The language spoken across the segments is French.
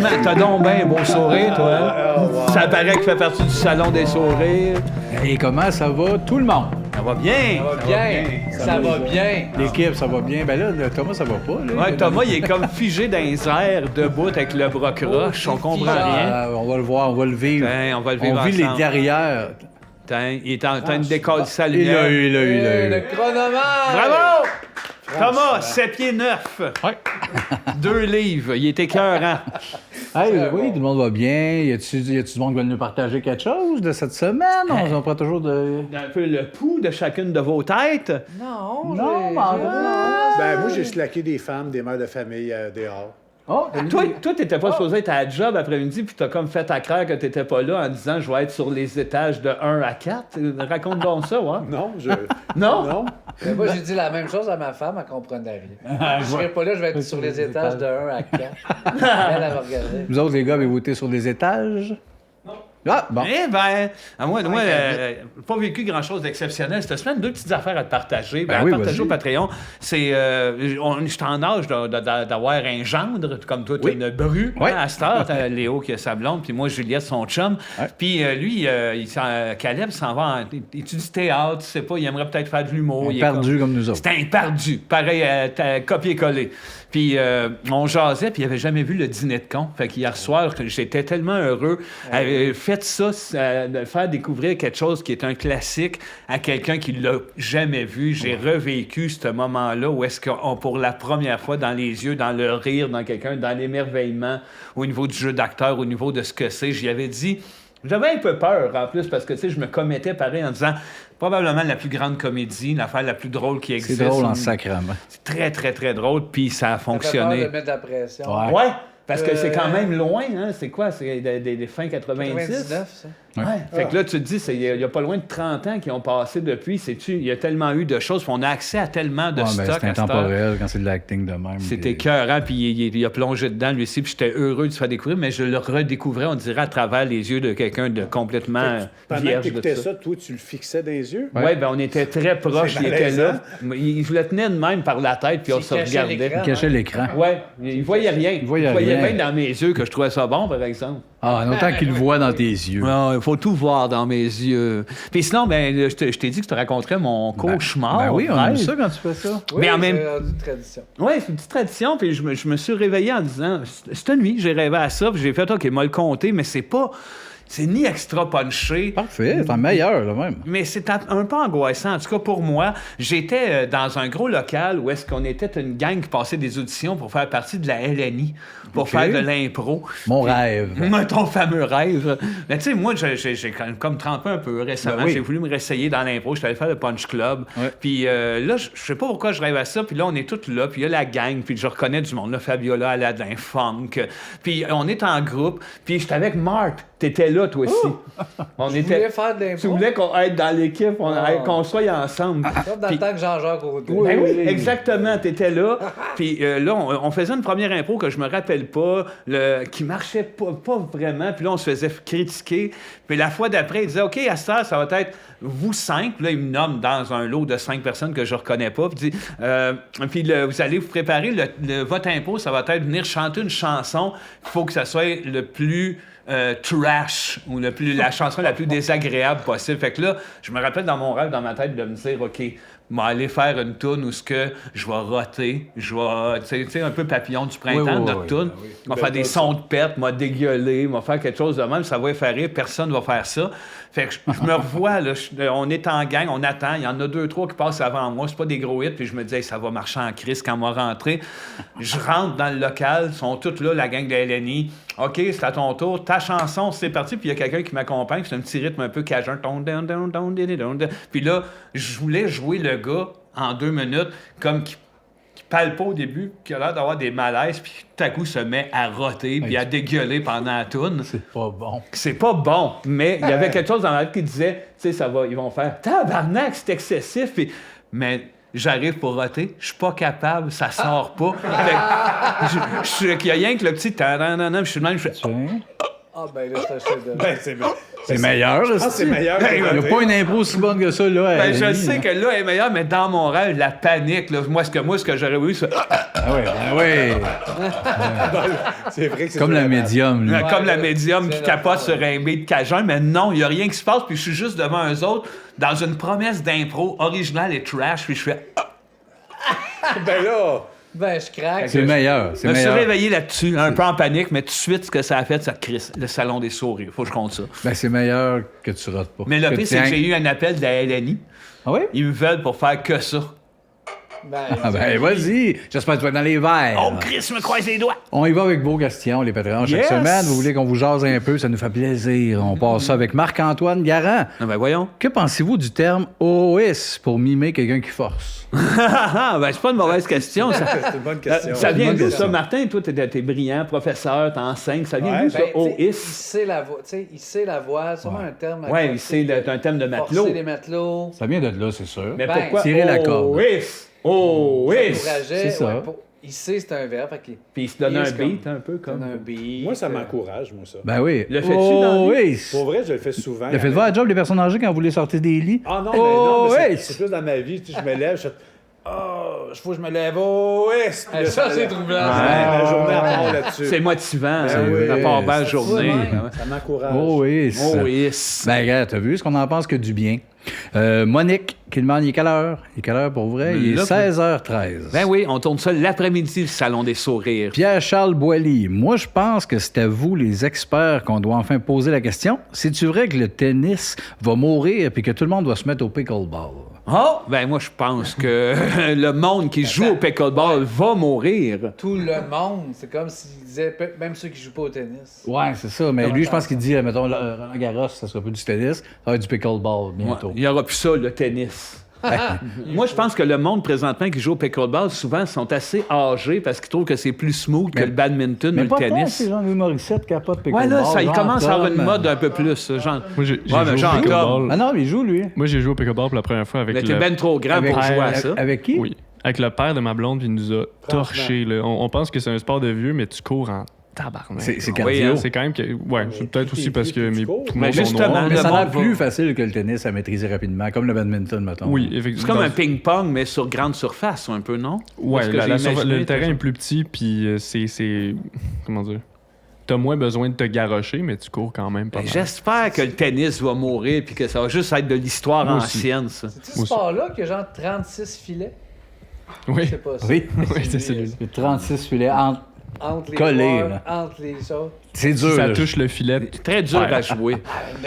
tellement... T'as donc bien un beau sourire, toi. Hein? Ça paraît que tu fais partie du salon des sourires. Et comment ça va, tout le monde? Ça va bien. Ça va bien. L'équipe, ça va bien. Ben là, Thomas, ça va pas. Là. Ouais, Thomas, il est comme figé dans les airs, debout avec le bras croche. On comprend rien. On va le voir, on va le vivre. On va le vivre On vit ensemble. les derrière. Il est en train de décoller sa Il lumière. a eu. Le chronomètre. Bravo! Thomas, 7 pieds 9. Ouais. 2 livres. Il est écœurant. Hey, oui, tout le monde va bien. Y a-tu du monde qui va nous partager quelque chose de cette semaine? On prend toujours de... Un peu le pouls de chacune de vos têtes. Non, Ben, moi, j'ai slacké des femmes, des mères de famille dehors. Oh, Toi, t'étais pas supposé être à la job après-midi, puis t'as comme fait à croire que t'étais pas là en disant « Je vais être sur les étages de 1 à 4 ». Raconte donc ça, ouais. Non, Non? Non. Mais moi, j'ai dit la même chose à ma femme, elle comprenait rien. Je serai pas là, je vais être sur les étages de 1 à 4. Elle va regarder. Vous autres, les gars, avez voté sur des étages? Non. Ah, bon. Eh ben, moi, pas vécu grand-chose d'exceptionnel cette semaine. 2 petites affaires à te partager. Ben oui, partager vas-y. au Patreon. C'est, je suis en âge d'avoir un gendre, comme toi, tu as une bru. Oui. Hein, à cette heure, t'as Léo qui a sa blonde, puis moi, Juliette, son chum. Ouais. Puis lui, Caleb s'en va, il étudie théâtre, tu sais pas, il aimerait peut-être faire de l'humour. Il est Perdu comme nous autres. C'était un perdu. Pareil, copier-coller. Puis on jasait, puis il avait jamais vu le dîner de con. Fait qu'hier soir, j'étais tellement heureux. Faites ça, de faire découvrir quelque chose qui est un classique à quelqu'un qui l'a jamais vu. J'ai revécu ce moment-là où est-ce qu'on, pour la première fois, dans les yeux, dans le rire, dans quelqu'un, dans l'émerveillement, au niveau du jeu d'acteur, au niveau de ce que c'est, j'y avais dit... J'avais un peu peur, en plus, parce que, tu sais, je me commettais pareil en disant probablement la plus grande comédie, l'affaire la plus drôle qui existe. C'est drôle en sacrement. C'est très, très, très drôle, puis ça a Ça fait peur fonctionné. de mettre de la pression. Ouais. Ouais, parce que c'est quand même loin, hein? C'est quoi? C'est des fins 90? 99, ça. Ouais. Fait que là, tu te dis, il y a pas loin de 30 ans qui ont passé depuis. Il y a tellement eu de choses, puis on a accès à tellement de Ouais, stock ben, c'est à cette heure. intemporel quand c'est de l'acting de même. C'était puis- écœurant, puis il a plongé dedans, lui aussi, puis j'étais heureux de se faire découvrir, mais je le redécouvrais, on dirait, à travers les yeux de quelqu'un de complètement Pendant que vierge tu de écoutais ça. ça, toi, tu le fixais dans les yeux? Oui, ben on était très proches, C'est il était là. malaisant. Je le tenais de même par la tête, puis on Il se cachait regardait. l'écran. Il cachait l'écran. Ouais, il voyait rien. Il voyait rien. bien dans mes yeux que je trouvais ça bon, par exemple. Ah, autant qu'il le voit dans tes yeux. Il faut tout voir dans mes yeux. Puis sinon, ben, je t'ai dit que je te raconterais mon cauchemar. Ben oui, on aime rêve. ça quand tu fais ça. Oui, Mais en même- c'est rendu tradition. Oui, c'est une petite tradition. Puis je me suis réveillé en disant, cette nuit, j'ai rêvé à ça. Puis j'ai fait, OK, m'a le compté, mais c'est pas. C'est ni extra punché. Parfait, c'est un meilleur, là, même. Mais c'est un peu angoissant. En tout cas, pour moi, j'étais dans un gros local où est-ce qu'on était une gang qui passait des auditions pour faire partie de la LNI, pour OK. faire de l'impro. Mon rêve. Ton fameux rêve. Mais tu sais, moi, j'ai comme trempé un peu récemment. Ben oui. J'ai voulu me réessayer dans l'impro. J'étais allé faire le Punch Club. Ouais. Puis là, je sais pas pourquoi je rêve à ça. Puis là, on est tous là. Puis il y a la gang. Puis je reconnais du monde. Là, Fabiola, Aladdin, Funk. Puis on est en groupe. Puis j'étais avec Marc. T'étais là, toi aussi. On Tu était... voulais faire de l'impro? Tu voulais qu'on être dans l'équipe, qu'on soit ensemble. Comme dans Puis- le temps que Jean-Jacques Audet. Ben oui, exactement, t'étais là. Puis là, on faisait une première impro que je me rappelle pas, qui marchait pas vraiment. Puis là, on se faisait critiquer. Puis la fois d'après, il disait, OK, à ça va être vous 5. Puis là, il me nomme dans un lot de 5 personnes que je reconnais pas. Puis il dit, vous allez vous préparer, votre impro, ça va être venir chanter une chanson. Il faut que ça soit le plus... trash, ou la chanson la plus désagréable possible. Fait que là, je me rappelle dans mon rêve, dans ma tête, de me dire, OK, je vais aller faire une toune où je vais roter, tu sais, un peu papillon du printemps, Oui, notre oui, toune. On va faire des sons de perte, m'a dégueulé, m'a faire quelque chose de même, ça va faire rire, personne va faire ça. Fait que je me revois, là, on est en gang, on attend, il y en a 2-3 qui passent avant moi, c'est pas des gros hits, puis je me dis, hey, ça va marcher en crise quand on va rentrer. Je rentre dans le local, ils sont tous là, la gang de LNI. OK, c'est à ton tour, ta chanson, c'est parti, puis il y a quelqu'un qui m'accompagne, c'est un petit rythme un peu cajun. Puis là, je voulais jouer le gars en 2 minutes, comme qui parle pas au début, qui a l'air d'avoir des malaises, puis tout à coup se met à roter, puis à dégueuler pendant la toune. C'est pas bon. C'est pas bon, mais il y avait quelque chose dans la tête qui disait, tu sais, ça va, ils vont faire tabarnak, c'est excessif, puis mais j'arrive pour roter, je suis pas capable, ça sort pas. Fait que il y a rien que le petit je suis le même, je fais Tiens. Ah, ben là, c'est un chef-d'œuvre. Ben, C'est meilleur, Je pense que c'est meilleur. Il n'y a pas une impro aussi bonne que ça, là. Ben, je sais que là, elle est meilleure, mais dans mon rêve, la panique, là, moi, ce que j'aurais voulu, c'est Ah oui. C'est vrai que c'est Comme ça, la médium, là. comme la là, médium c'est qui la capote fin. sur un beat de Cajun, mais non, il n'y a rien qui se passe, puis je suis juste devant eux autres, dans une promesse d'impro originale et trash, puis je fais Ben là, Ben, je craque. C'est meilleur. Je C'est me suis meilleur. réveillé là-dessus, un peu en panique, mais tout de suite, ce que ça a fait, ça crisse le salon des sourires. Faut que je compte ça. Ben, c'est meilleur que tu rates pas. Mais le Que pire, c'est que tu- j'ai eu un appel de la LNI. Ah oui? Ils me veulent pour faire que ça. Ben, Ah ben, vas-y. J'espère que tu vas être dans les verres. Oh, Chris, me croise les doigts! On y va avec vos questions, les patrons. Chaque Yes! semaine, vous voulez qu'on vous jase un peu, ça nous fait plaisir. On passe ça avec Marc-Antoine Garand. Ah ben voyons. Que pensez-vous du terme OS pour mimer quelqu'un qui force? Ben, c'est pas une mauvaise question. Ça, c'est une bonne question. ça vient bonne d'où, question. ça, Martin? Toi, t'es brillant, professeur, t'enseignes. Ça vient Ouais, d'où, ça, ben, tu sais, il OIS? sait la voix. Tu sais, il sait la voix. Sûrement un terme. à Ouais, quoi, c'est un thème de matelot. Forcer les matelots. Ça vient de là, c'est sûr. Mais Ben, pourquoi tirer la corde. OIS? OIS! C'est ça. Il sait c'est un verbe. Fait qu'il Puis il se donne un il est beat, un peu comme... donne un beat. Moi, ça m'encourage, moi, ça. Ben oui. Le fais-tu dans la OS. Pour vrai, je le fais souvent. Il a fait voir la job des personnes âgées quand vous les sortez des lits? Ah non, mais non, mais OS. c'est plus dans ma vie. Tu sais, je me lève, je fais il faut que je me lève. Oh, yes! Puis Ah, là, ça, c'est troublant. Ouais, la journée à part là-dessus. C'est motivant, ça. oui, La part belle c'est journée. ça. Ça m'encourage. OS. OIS. Ben, regarde, t'as vu, ce qu'on en pense que du bien. Monique, qui demande, il est quelle heure? Il est quelle heure pour vrai? Il est Là, 16h13. Ben oui, on tourne ça l'après-midi, le Salon des sourires. Pierre-Charles Boilly, moi, je pense que c'est à vous, les experts, qu'on doit enfin poser la question. C'est-tu vrai que le tennis va mourir et que tout le monde doit se mettre au pickleball? Oh, ben moi, je pense que le monde qui joue au pickleball va mourir. Tout le monde. C'est comme s'il disait, même ceux qui jouent pas au tennis. Ouais, c'est ça. Mais lui, je pense qu'il dit, mettons, Roland Garros, ça sera plus du tennis, ça va être du pickleball bientôt. Ouais, il n'y aura plus ça, le tennis. Moi, je pense que le monde présentement qui joue au pickleball, souvent, sont assez âgés parce qu'ils trouvent que c'est plus smooth que le badminton ou Mais le pas tant, tennis. c'est Jean-Louis Morissette qui a pas de Ouais, pickleball. là, ça, il Jean commence à avoir une Tom. mode un peu plus. Genre... Moi, j'ai Ouais, mais joué au Jean-Tom. pickleball. Ah non, mais il joue, lui. Moi, j'ai joué au pickleball pour la première fois avec Mais t'es le... ben trop grand pour jouer à ça. Avec qui? Oui, avec le père de ma blonde, puis il nous a torché. Là. On pense que c'est un sport de vieux, mais tu cours en tabarnak. C'est Oui, cardio. hein, C'est quand même que... Ouais, c'est peut-être aussi parce que mes cours. poumons Mais sont justement, noirs. Mais le ça a l'air monde va- plus facile que le tennis à maîtriser rapidement, comme le badminton, mettons. Oui, C'est effectivement. comme un ping-pong, mais sur grande surface, un peu, non? Ouais, Parce que j'ai imaginé, le terrain tout est plus petit, puis c'est... Comment dire? T'as moins besoin de te garrocher, mais tu cours quand même pas Ben, mal. j'espère que le tennis va mourir puis que ça va juste être de l'histoire Moi aussi. ancienne, ça. C'est ce sport-là qui a genre 36 filets? Je Oui, sais pas ça. Oui. oui, c'est celui-là. C'est 36 filets Entre les collés, joueurs, là. entre les choses. C'est dur. Si ça là. touche le filet, C'est très dur Ouais. à jouer.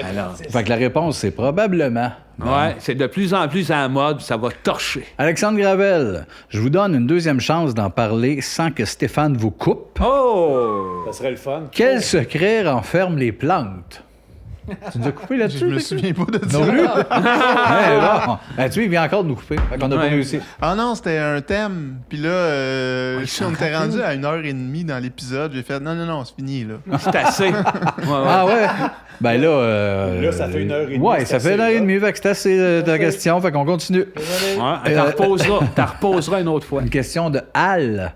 Alors, Fait que la réponse, c'est probablement. ouais, c'est de plus en plus à la mode, ça va torcher. Alexandre Gravel, je vous donne une deuxième chance d'en parler sans que Stéphane vous coupe. Oh! Ça serait le fun. Quel secret renferme les plantes? Tu nous as coupé là-dessus? Je me Ricky? souviens pas de ça. Non plus? Ouais, bon. Ben, tu vois, il vient encore de nous couper. Fait qu'on n'a pas Ouais. réussi. Ah non, c'était un thème. Puis là, si on était rendu à 1h30 dans l'épisode, j'ai fait non, c'est fini là. C'est assez. Ouais, ouais. Ah ouais? Ben là... Là, ça fait 1h30. Ouais, c'est ça fait assez, 1h30. là. Fait que c'est assez ta question. Fait qu'on continue. Ouais, t'en reposeras une autre fois. Une question de Al.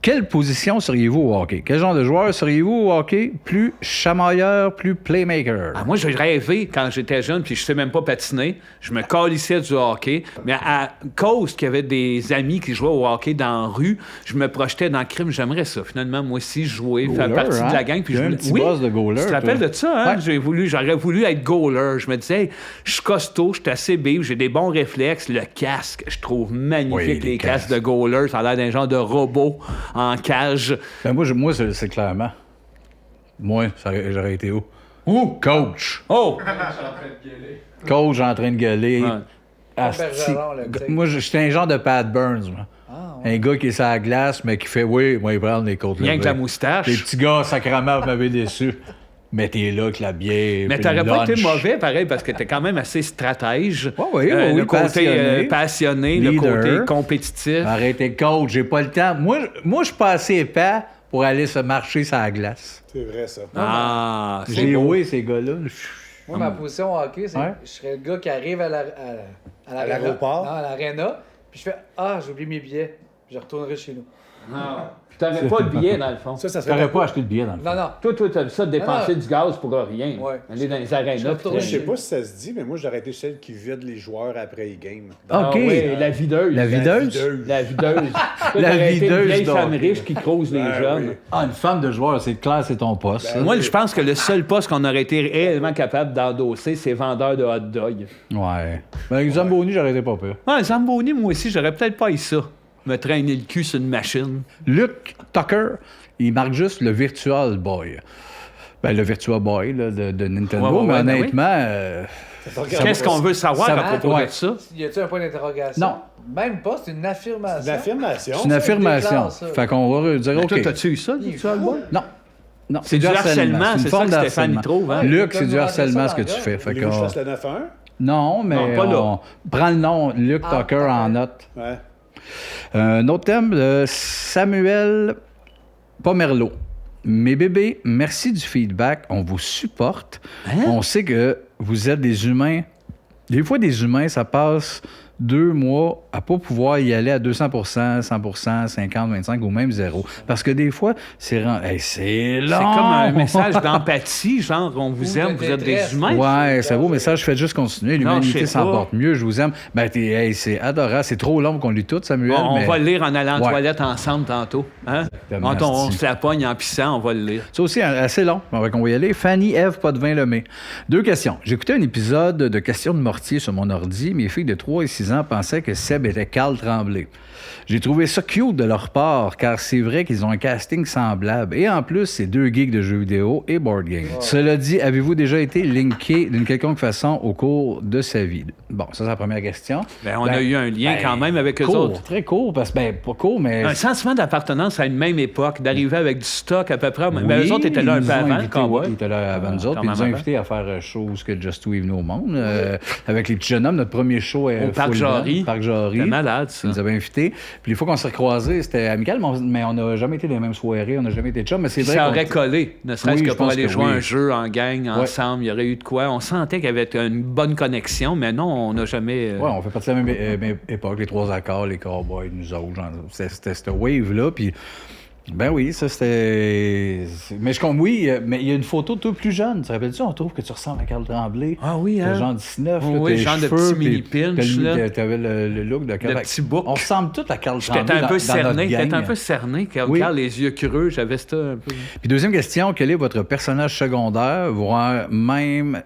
Quelle position seriez-vous au hockey? Quel genre de joueur seriez-vous au hockey? Plus chamailleur, plus playmaker? Ah, moi, j'ai rêvé quand j'étais jeune, puis je sais même pas patiner. Je me calissais du hockey. Mais à cause qu'il y avait des amis qui jouaient au hockey dans la rue, je me projetais dans le crime. J'aimerais ça, finalement, moi aussi, jouer, faire Goaler, partie hein? de la gang. Puis T'as je un voulais- petit boss de goaler, Tu te rappelles toi. de ça, hein? Ouais. J'aurais voulu être goaler. Je me disais, hey, je suis costaud, je suis assez big, j'ai des bons réflexes. Le casque, je trouve magnifique, Oui, les les casques casques. de goaler. Ça a l'air d'un genre de robot en cage. Ben moi c'est clairement. Moi, j'aurais été où? Coach. Oh! Coach en train de gueuler. Ouais. Asti. Bergeron, le gars. Moi, j'étais un genre de Pat Burns. Moi. Un gars qui est sur la glace, mais qui fait oui, moi, il prend les côtes. Rien que la moustache. Les petits gars, sacrément, vous m'avez déçu. Mais t'es là avec la bière. Mais puis t'aurais le pas été lunch. mauvais, pareil, parce que t'es quand même assez stratège. Oui, le côté passionné. passionné, le Leader. côté compétitif. Arrêtez, coach, j'ai pas le temps. Moi, je suis pas assez épais pour aller se marcher sur la glace. C'est vrai, ça. Ah, c'est J'ai beau. loué ces gars-là. Moi, ma position au hockey, c'est Ouais. je serais le gars qui arrive à l'aéroport. Non, à l'aréna, puis je fais « Ah, j'ai oublié mes billets. » Je retournerai chez nous. T'aurais pas le billet, dans le fond. Ça serait T'aurais pas acheté le billet dans le fond. Non. Toi, t'as vu ça de dépenser Non. du gaz pour rien. Ouais. Aller dans les arénas. retourne Je sais pas si ça se dit, mais moi, j'aurais été celle qui vide les joueurs après les games. Ah OK. oui, la videuse. La videuse? La videuse. Toi, La t'aurais été une videuse vieille d'or. femme riche qui crouse les Ben jeunes. oui. Ah, une femme de joueur, c'est clair, c'est ton poste. ça. Moi, je pense que le seul poste qu'on aurait été réellement capable d'endosser, c'est vendeur de hot dog. Ouais. Ben, avec Zamboni, j'aurais été pas peur. Ouais, Zamboni, moi aussi, j'aurais peut-être pas eu ça. Me traîner le cul sur une machine. Luke Tucker, il marque juste le Virtual Boy. Ben, le Virtual Boy là, de Nintendo, Ouais, mais ben oui. honnêtement, Qu'est-ce qu'on veut savoir Ça à va- propos ouais. de ça? Y a-tu un point d'interrogation? Non. Même pas, c'est une affirmation. C'est une affirmation. c'est une affirmation. déclare ça. Fait qu'on va dire, Mais OK. toi, t'as-tu eu ça, du Virtual Boy? Non. Non, C'est du harcèlement, une c'est forme ça que Stéphane y d'harcèlement. trouve, hein? Luc, c'est Comme du nous harcèlement rentrer ce que ça tu dans fais. le Fait Voulez-vous que je qu'on- fasse le 9-1? Non, mais Non, pas là. on prend le nom Luc Ah, Tucker ok. en note. Ouais. Un autre thème de Samuel Pomerleau. Mes bébés, merci du feedback. On vous supporte. On sait que vous êtes des humains. Des fois, des humains, ça passe 2 mois à pas pouvoir y aller à 200%, 100%, 50, 25 ou même 0. Parce que des fois, c'est c'est long. C'est comme un message d'empathie, genre, on vous Ou aime, de vous êtes des détresse. humains. Ouais, c'est beau message. Faites juste continuer. Non, L'humanité je sais s'en pas. porte mieux. Je vous aime. Ben, c'est adorable. C'est trop long qu'on lit tout, Samuel. On mais va le lire en allant en Ouais. toilette ensemble tantôt. Hein? Exactement, Quand on asti. se la pogne en pissant, on va le lire. C'est aussi assez long. On va y aller. Fanny, Ève, pas de vin Lemay. 2 questions. J'écoutais un épisode de Questions de Mortier sur mon ordi. Mes filles de 3 et 6 ans pensaient que Seb était Carl Tremblay. J'ai trouvé ça cute de leur part, car c'est vrai qu'ils ont un casting semblable. Et en plus, c'est 2 geeks de jeux vidéo et board game. Cela dit, avez-vous déjà été linké d'une quelconque façon au cours de sa vie? Bon, ça, c'est la première question. Ben, on a eu un lien quand même avec eux court, autres. Très court, parce que, ben, pas court, mais... Un sentiment d'appartenance à une même époque, d'arriver avec du stock à peu près. Mais Oui, eux autres étaient là un ils peu nous ont avant, invités, Cowboy. oui, ils étaient là avant nous autres. quand Puis ils nous ont même invités à faire chose que Just Two est venu au monde. Avec les petits jeunes hommes, notre premier show Au Parc Jarry. Parc Jarry. C'était malade, ça. Ils nous avaient invités. Puis les fois qu'on s'est recroisés, c'était amical, mais on n'a jamais été dans les mêmes soirées, on n'a jamais été chum. Mais c'est vrai Ça qu'on- aurait collé, ne serait-ce Oui, que je pour pense aller que jouer oui. un jeu en gang, ensemble. Il y aurait eu de quoi. On sentait qu'il y avait une bonne connexion, mais non, on n'a jamais... Ouais, on fait partie de la même époque, les 3 accords, les cowboys, nous autres. Genre, c'était cette wave-là. Puis, ben oui, ça c'était. Mais oui, mais il y a une photo de toi plus jeune. Tu te rappelles-tu? On trouve que tu ressembles à Carl Tremblay. Ah oui, T'as hein? genre 19, là, Oui, tes genre de cheveux, petit puis mini-pinch, là. T'avais le look de Carl. Le petit bouc. On ressemble tous à Carl J'étais Tremblay un peu dans cerné, notre j'étais gang. un peu cerné, comme Oui. Carl, les yeux creux, j'avais ça un peu. Puis deuxième question, quel est votre personnage secondaire, voire même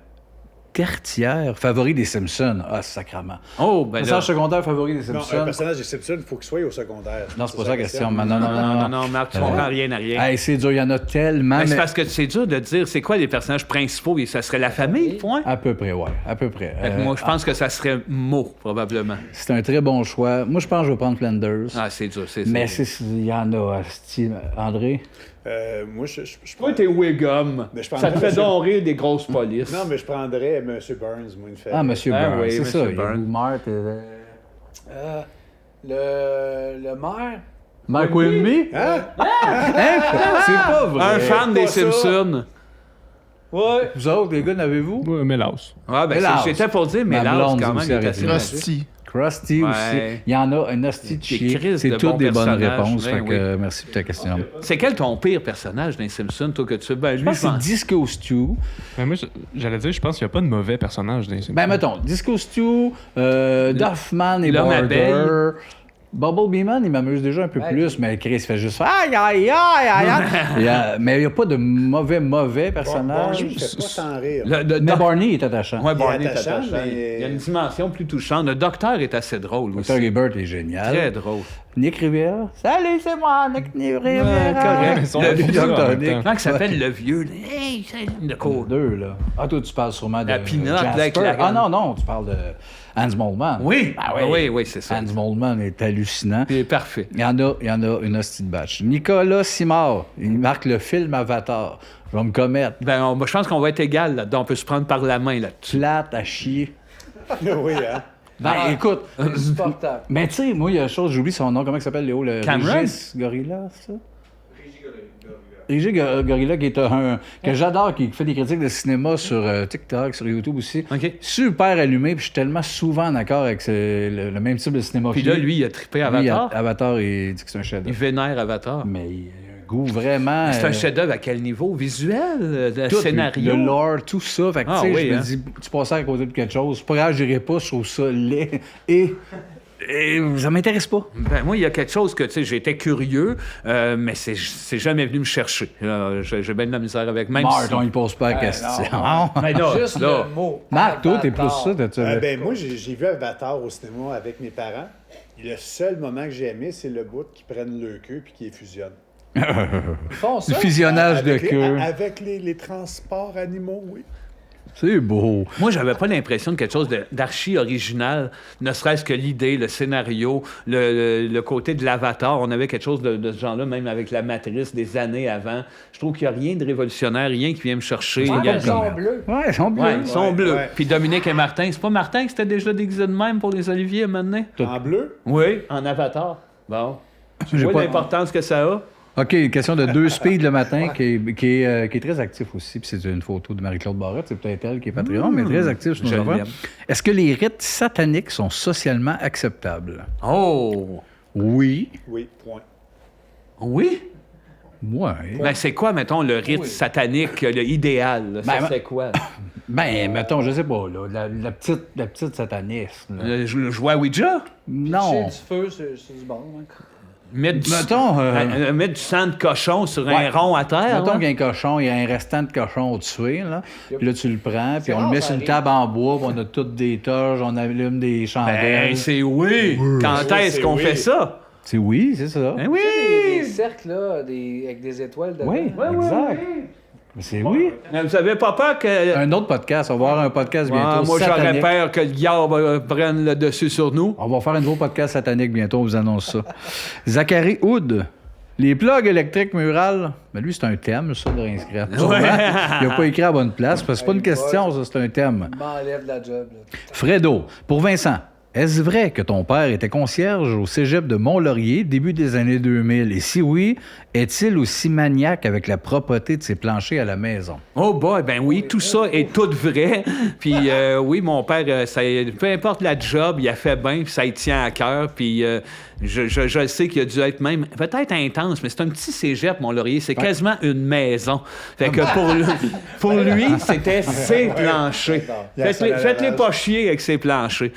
tertiaire, favori des Simpsons? Ah, sacrement. Oh, ben là... Personnage secondaire favori des Non, Simpsons? un personnage des Simpsons, il faut qu'il soit au secondaire. Non, c'est pas ça ça la question. Non, non, Non, non, Marc, tu comprends rien à rien. Hey, c'est dur, il y en a tellement. Mais c'est mais- parce que c'est dur de dire c'est quoi les personnages principaux et ça serait la famille, point. À peu près, ouais, à peu près. Fait que moi, je pense que ça serait Mo, probablement. C'est un très bon choix. Moi, je pense que je vais prendre Flanders. Ah, c'est dur, c'est mais dur. il y en a, style André. Moi, je Toi, t'es Wiggum. Mais je Ça te prendrais fait monsieur- donc rire des grosses polices. Non, mais je prendrais M. Burns, moi, une fête. Ah, Monsieur Ah Burns, oui, c'est Monsieur ça. Il y a Burns. Boomer, Le maire. Mark Wilby? Hein? C'est pas vrai. Un fan des pas ça. Simpsons. Ouais. Vous autres, les gars, n'avez-vous? Ouais, Mélasse. Ah, ben, Mélasse. j'étais pour dire, mais Ma là, blonde quand dit même, aussi il est assez arrêtez. magique. Krusty. Krusty Ouais. aussi. Il y en a un hostie de Des chier. crises C'est de toutes bons des bonnes personnages, réponses. ben Fait que, merci pour ta question. C'est quel ton pire personnage dans les Simpsons, toi, que tu fais? Ben, Je lui, pense que je c'est pense... Disco Stew. Mais moi, j'allais dire, je pense qu'il n'y a pas de mauvais personnage dans les Simpsons. Ben, mettons, Disco Stew, Duffman et L'homme Border. Bumblebee Man, il m'amuse déjà un peu Ouais. plus, mais Chris fait juste aïe, aïe, aïe, aïe, aïe. Mais il n'y a pas de mauvais personnage. Barney, il fait pas tant rire. Le Mais Barney est attachant. Ouais, Barney est attachant, attachant. mais- Il y a une dimension plus touchante. Le docteur est assez drôle aussi. Dr. Ebert est génial. Très drôle. Nick Riviera. Salut, c'est moi, Nick Riviera. correct. Ils sont Le tous vieux là en Dr. même Nick. temps. Comment il s'appelle le vieux? Hey, c'est de quoi? Deux, là. Ah, toi, tu parles sûrement de La Peanut, là, Jasper. avec la- Ah, non, tu parles de Hans Moleman. Oui, Ah, oui, c'est ça. Hans Moleman est hallucinant. C'est parfait. Il y en a une hostie de batch. Nicolas Simard, il marque le film Avatar. Je vais me commettre. Ben, je pense qu'on va être égal là-dedans. On peut se prendre par la main là-dessus. Plate à chier. Oui, hein? Ben, écoute, Insupportable. mais tu sais, moi, il y a une chose, j'oublie son nom, comment il s'appelle, Léo? Le Cameron? Régis Gorilla, ça? Gorilla, qui est que j'adore, qui fait des critiques de cinéma sur TikTok, sur YouTube aussi. OK. Super allumé, puis je suis tellement souvent en accord avec le même type de cinéma. Puis là, lui, il a trippé Avatar. Avatar, il dit que c'est un Il chef-d'œuvre. vénère Avatar. Mais il a un goût vraiment... C'est un chef-d'œuvre à quel niveau? Visuel? Le tout, scénario? Le lore, tout ça. Fait que, Ah tu sais, oui, je me hein? dis, tu passes à côté de quelque chose. C'est pas grave, je n'irai pas, je trouve ça laid. Et ça m'intéresse pas. Ben, moi, il y a quelque chose que, tu sais, j'étais curieux, mais c'est jamais venu me chercher. J'ai bien de la misère avec. Même Marc, si... on y pose pas la question. Ben là, Juste là, le mot. Marc, toi, t'es plus Avatar. ça. T'as-tu... Ben, moi, j'ai vu Avatar au cinéma avec mes parents. Et le seul moment que j'ai aimé, c'est le bout qui prennent le queue puis qui les fusionnent. Ils font Du ça. fusionnage de Avec les- queue. Avec les transports animaux, oui. C'est beau. moi, j'avais pas l'impression de quelque chose d'archi original, ne serait-ce que l'idée, le scénario, le côté de l'avatar. On avait quelque chose de ce genre-là, même avec la matrice des années avant. Je trouve qu'il n'y a rien de révolutionnaire, rien qui vient me chercher. Ah, Il y a- ils sont bleus. Ouais, ils sont bleus. Ouais, ils sont Ouais, bleus. ouais. Puis Dominique et Martin, c'est pas Martin qui s'était déjà déguisé de même pour les Olivier maintenant? En bleu? Oui, en avatar. Bon. Tu J'ai vois pas- l'importance que ça a? OK, une question de 2 speed le matin qui est très actif aussi. Puis c'est une photo de Marie-Claude Barrette. C'est peut-être elle qui est Patreon, mais très active sur je nos affaires. l'aime. Est-ce que les rites sataniques sont socialement acceptables? Oh! Oui. Oui, point. Oui? Ouais. Ben, c'est quoi, mettons, le rite satanique, le idéal? Là? Ça Ben, serait quoi? Ben, mettons, je sais pas, là, la petite sataniste. là. Jouer à Ouija? Non. Chier du feu, c'est du bon. Hein. Mettre du, Mettons, mettre du sang de cochon sur un ouais. rond à terre? Mettons là? qu'il y a un cochon, il y a un restant de cochon au-dessus, là. Puis là, tu le prends, puis C'est on le rare, met ça sur une arrive. table en bois, puis on a toutes des torches, on allume des chandelles. Ben, c'est oui. Quand Oui, est-ce c'est qu'on oui. fait ça? C'est oui, c'est ça. Ben oui! Des cercles, là, avec des étoiles dedans. Oui, exact. Mais c'est oui. Mais vous avez pas peur que... Un autre podcast, on va avoir un podcast bientôt. Ah, moi, j'aurais satanique. peur que le diable prenne le dessus sur nous. On va faire un nouveau podcast satanique bientôt, on vous annonce ça. Zachary Hood. Les plugs électriques murales, ben lui, c'est un thème, ça, de réinscrire. Sûrement. Il n'a pas écrit à la bonne place, parce que c'est pas une question, ça, c'est un thème. M'enlève la job. Là. Fredo, pour Vincent, est-ce vrai que ton père était concierge au cégep de Mont-Laurier début des années 2000? Et si oui, est-il aussi maniaque avec la propreté de ses planchers à la maison? Oh boy, ben oui, tout ça est tout vrai. Puis oui, mon père, peu importe la job, il a fait bien, puis ça y tient à cœur. Puis je sais qu'il a dû être même, peut-être intense, mais c'est un petit cégep, Mont-Laurier. C'est quasiment une maison. Fait que pour lui, c'était ses planchers. Faites-les pas chier avec ses planchers.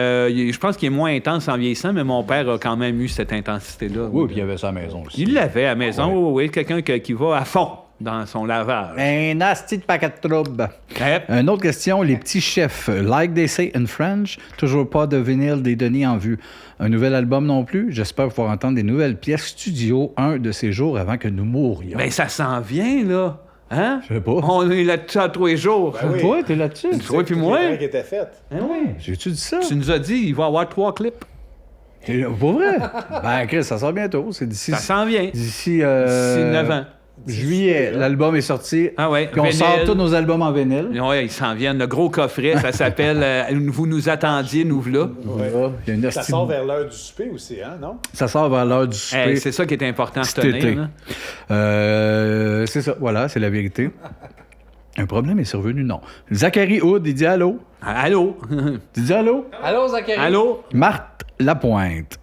Je pense qu'il est moins intense en vieillissant, mais mon père a quand même eu cette intensité-là. Oui, puis il y avait ça à la maison aussi. Il l'avait à la maison, oui, quelqu'un qui va à fond dans son lavage. Un asti de paquet de troubles. Yep. Une autre question, les petits chefs. Like they say in French, toujours pas de vinyle des Denis en vue. Un nouvel album non plus. J'espère pouvoir entendre des nouvelles pièces studio un de ces jours avant que nous mourions. Ben, ça s'en vient, là. Hein? Je sais pas. On est là-dessus à tous les jours. Ben oui. Toi, t'es là-dessus? Toi puis moi. qui était faite. Hein, oui. J'ai-tu dit ça? Tu nous as dit, il va y avoir 3 clips. C'est pas vrai? Ben, Chris, ça sort bientôt. C'est d'ici... Ça s'en vient. D'ici... D'ici 9 ans. Juillet, l'album est sorti. Ah ouais, Puis on vinyle. sort tous nos albums en vinyle. Oui, ils s'en viennent. Le gros coffret, ça s'appelle Vous nous attendiez, nous voilà. Voilà. Il y a une Ça asti- sort vers l'heure du souper aussi, hein, non? Ça sort vers l'heure du souper. C'est ça qui est important à se Cet été. tenir. Là. C'est ça, voilà, c'est la vérité. Un problème est survenu, non. Zachary Hood, il dit allô. Allô? Tu dis allô? Allô, Zachary? Allô? Marthe Lapointe.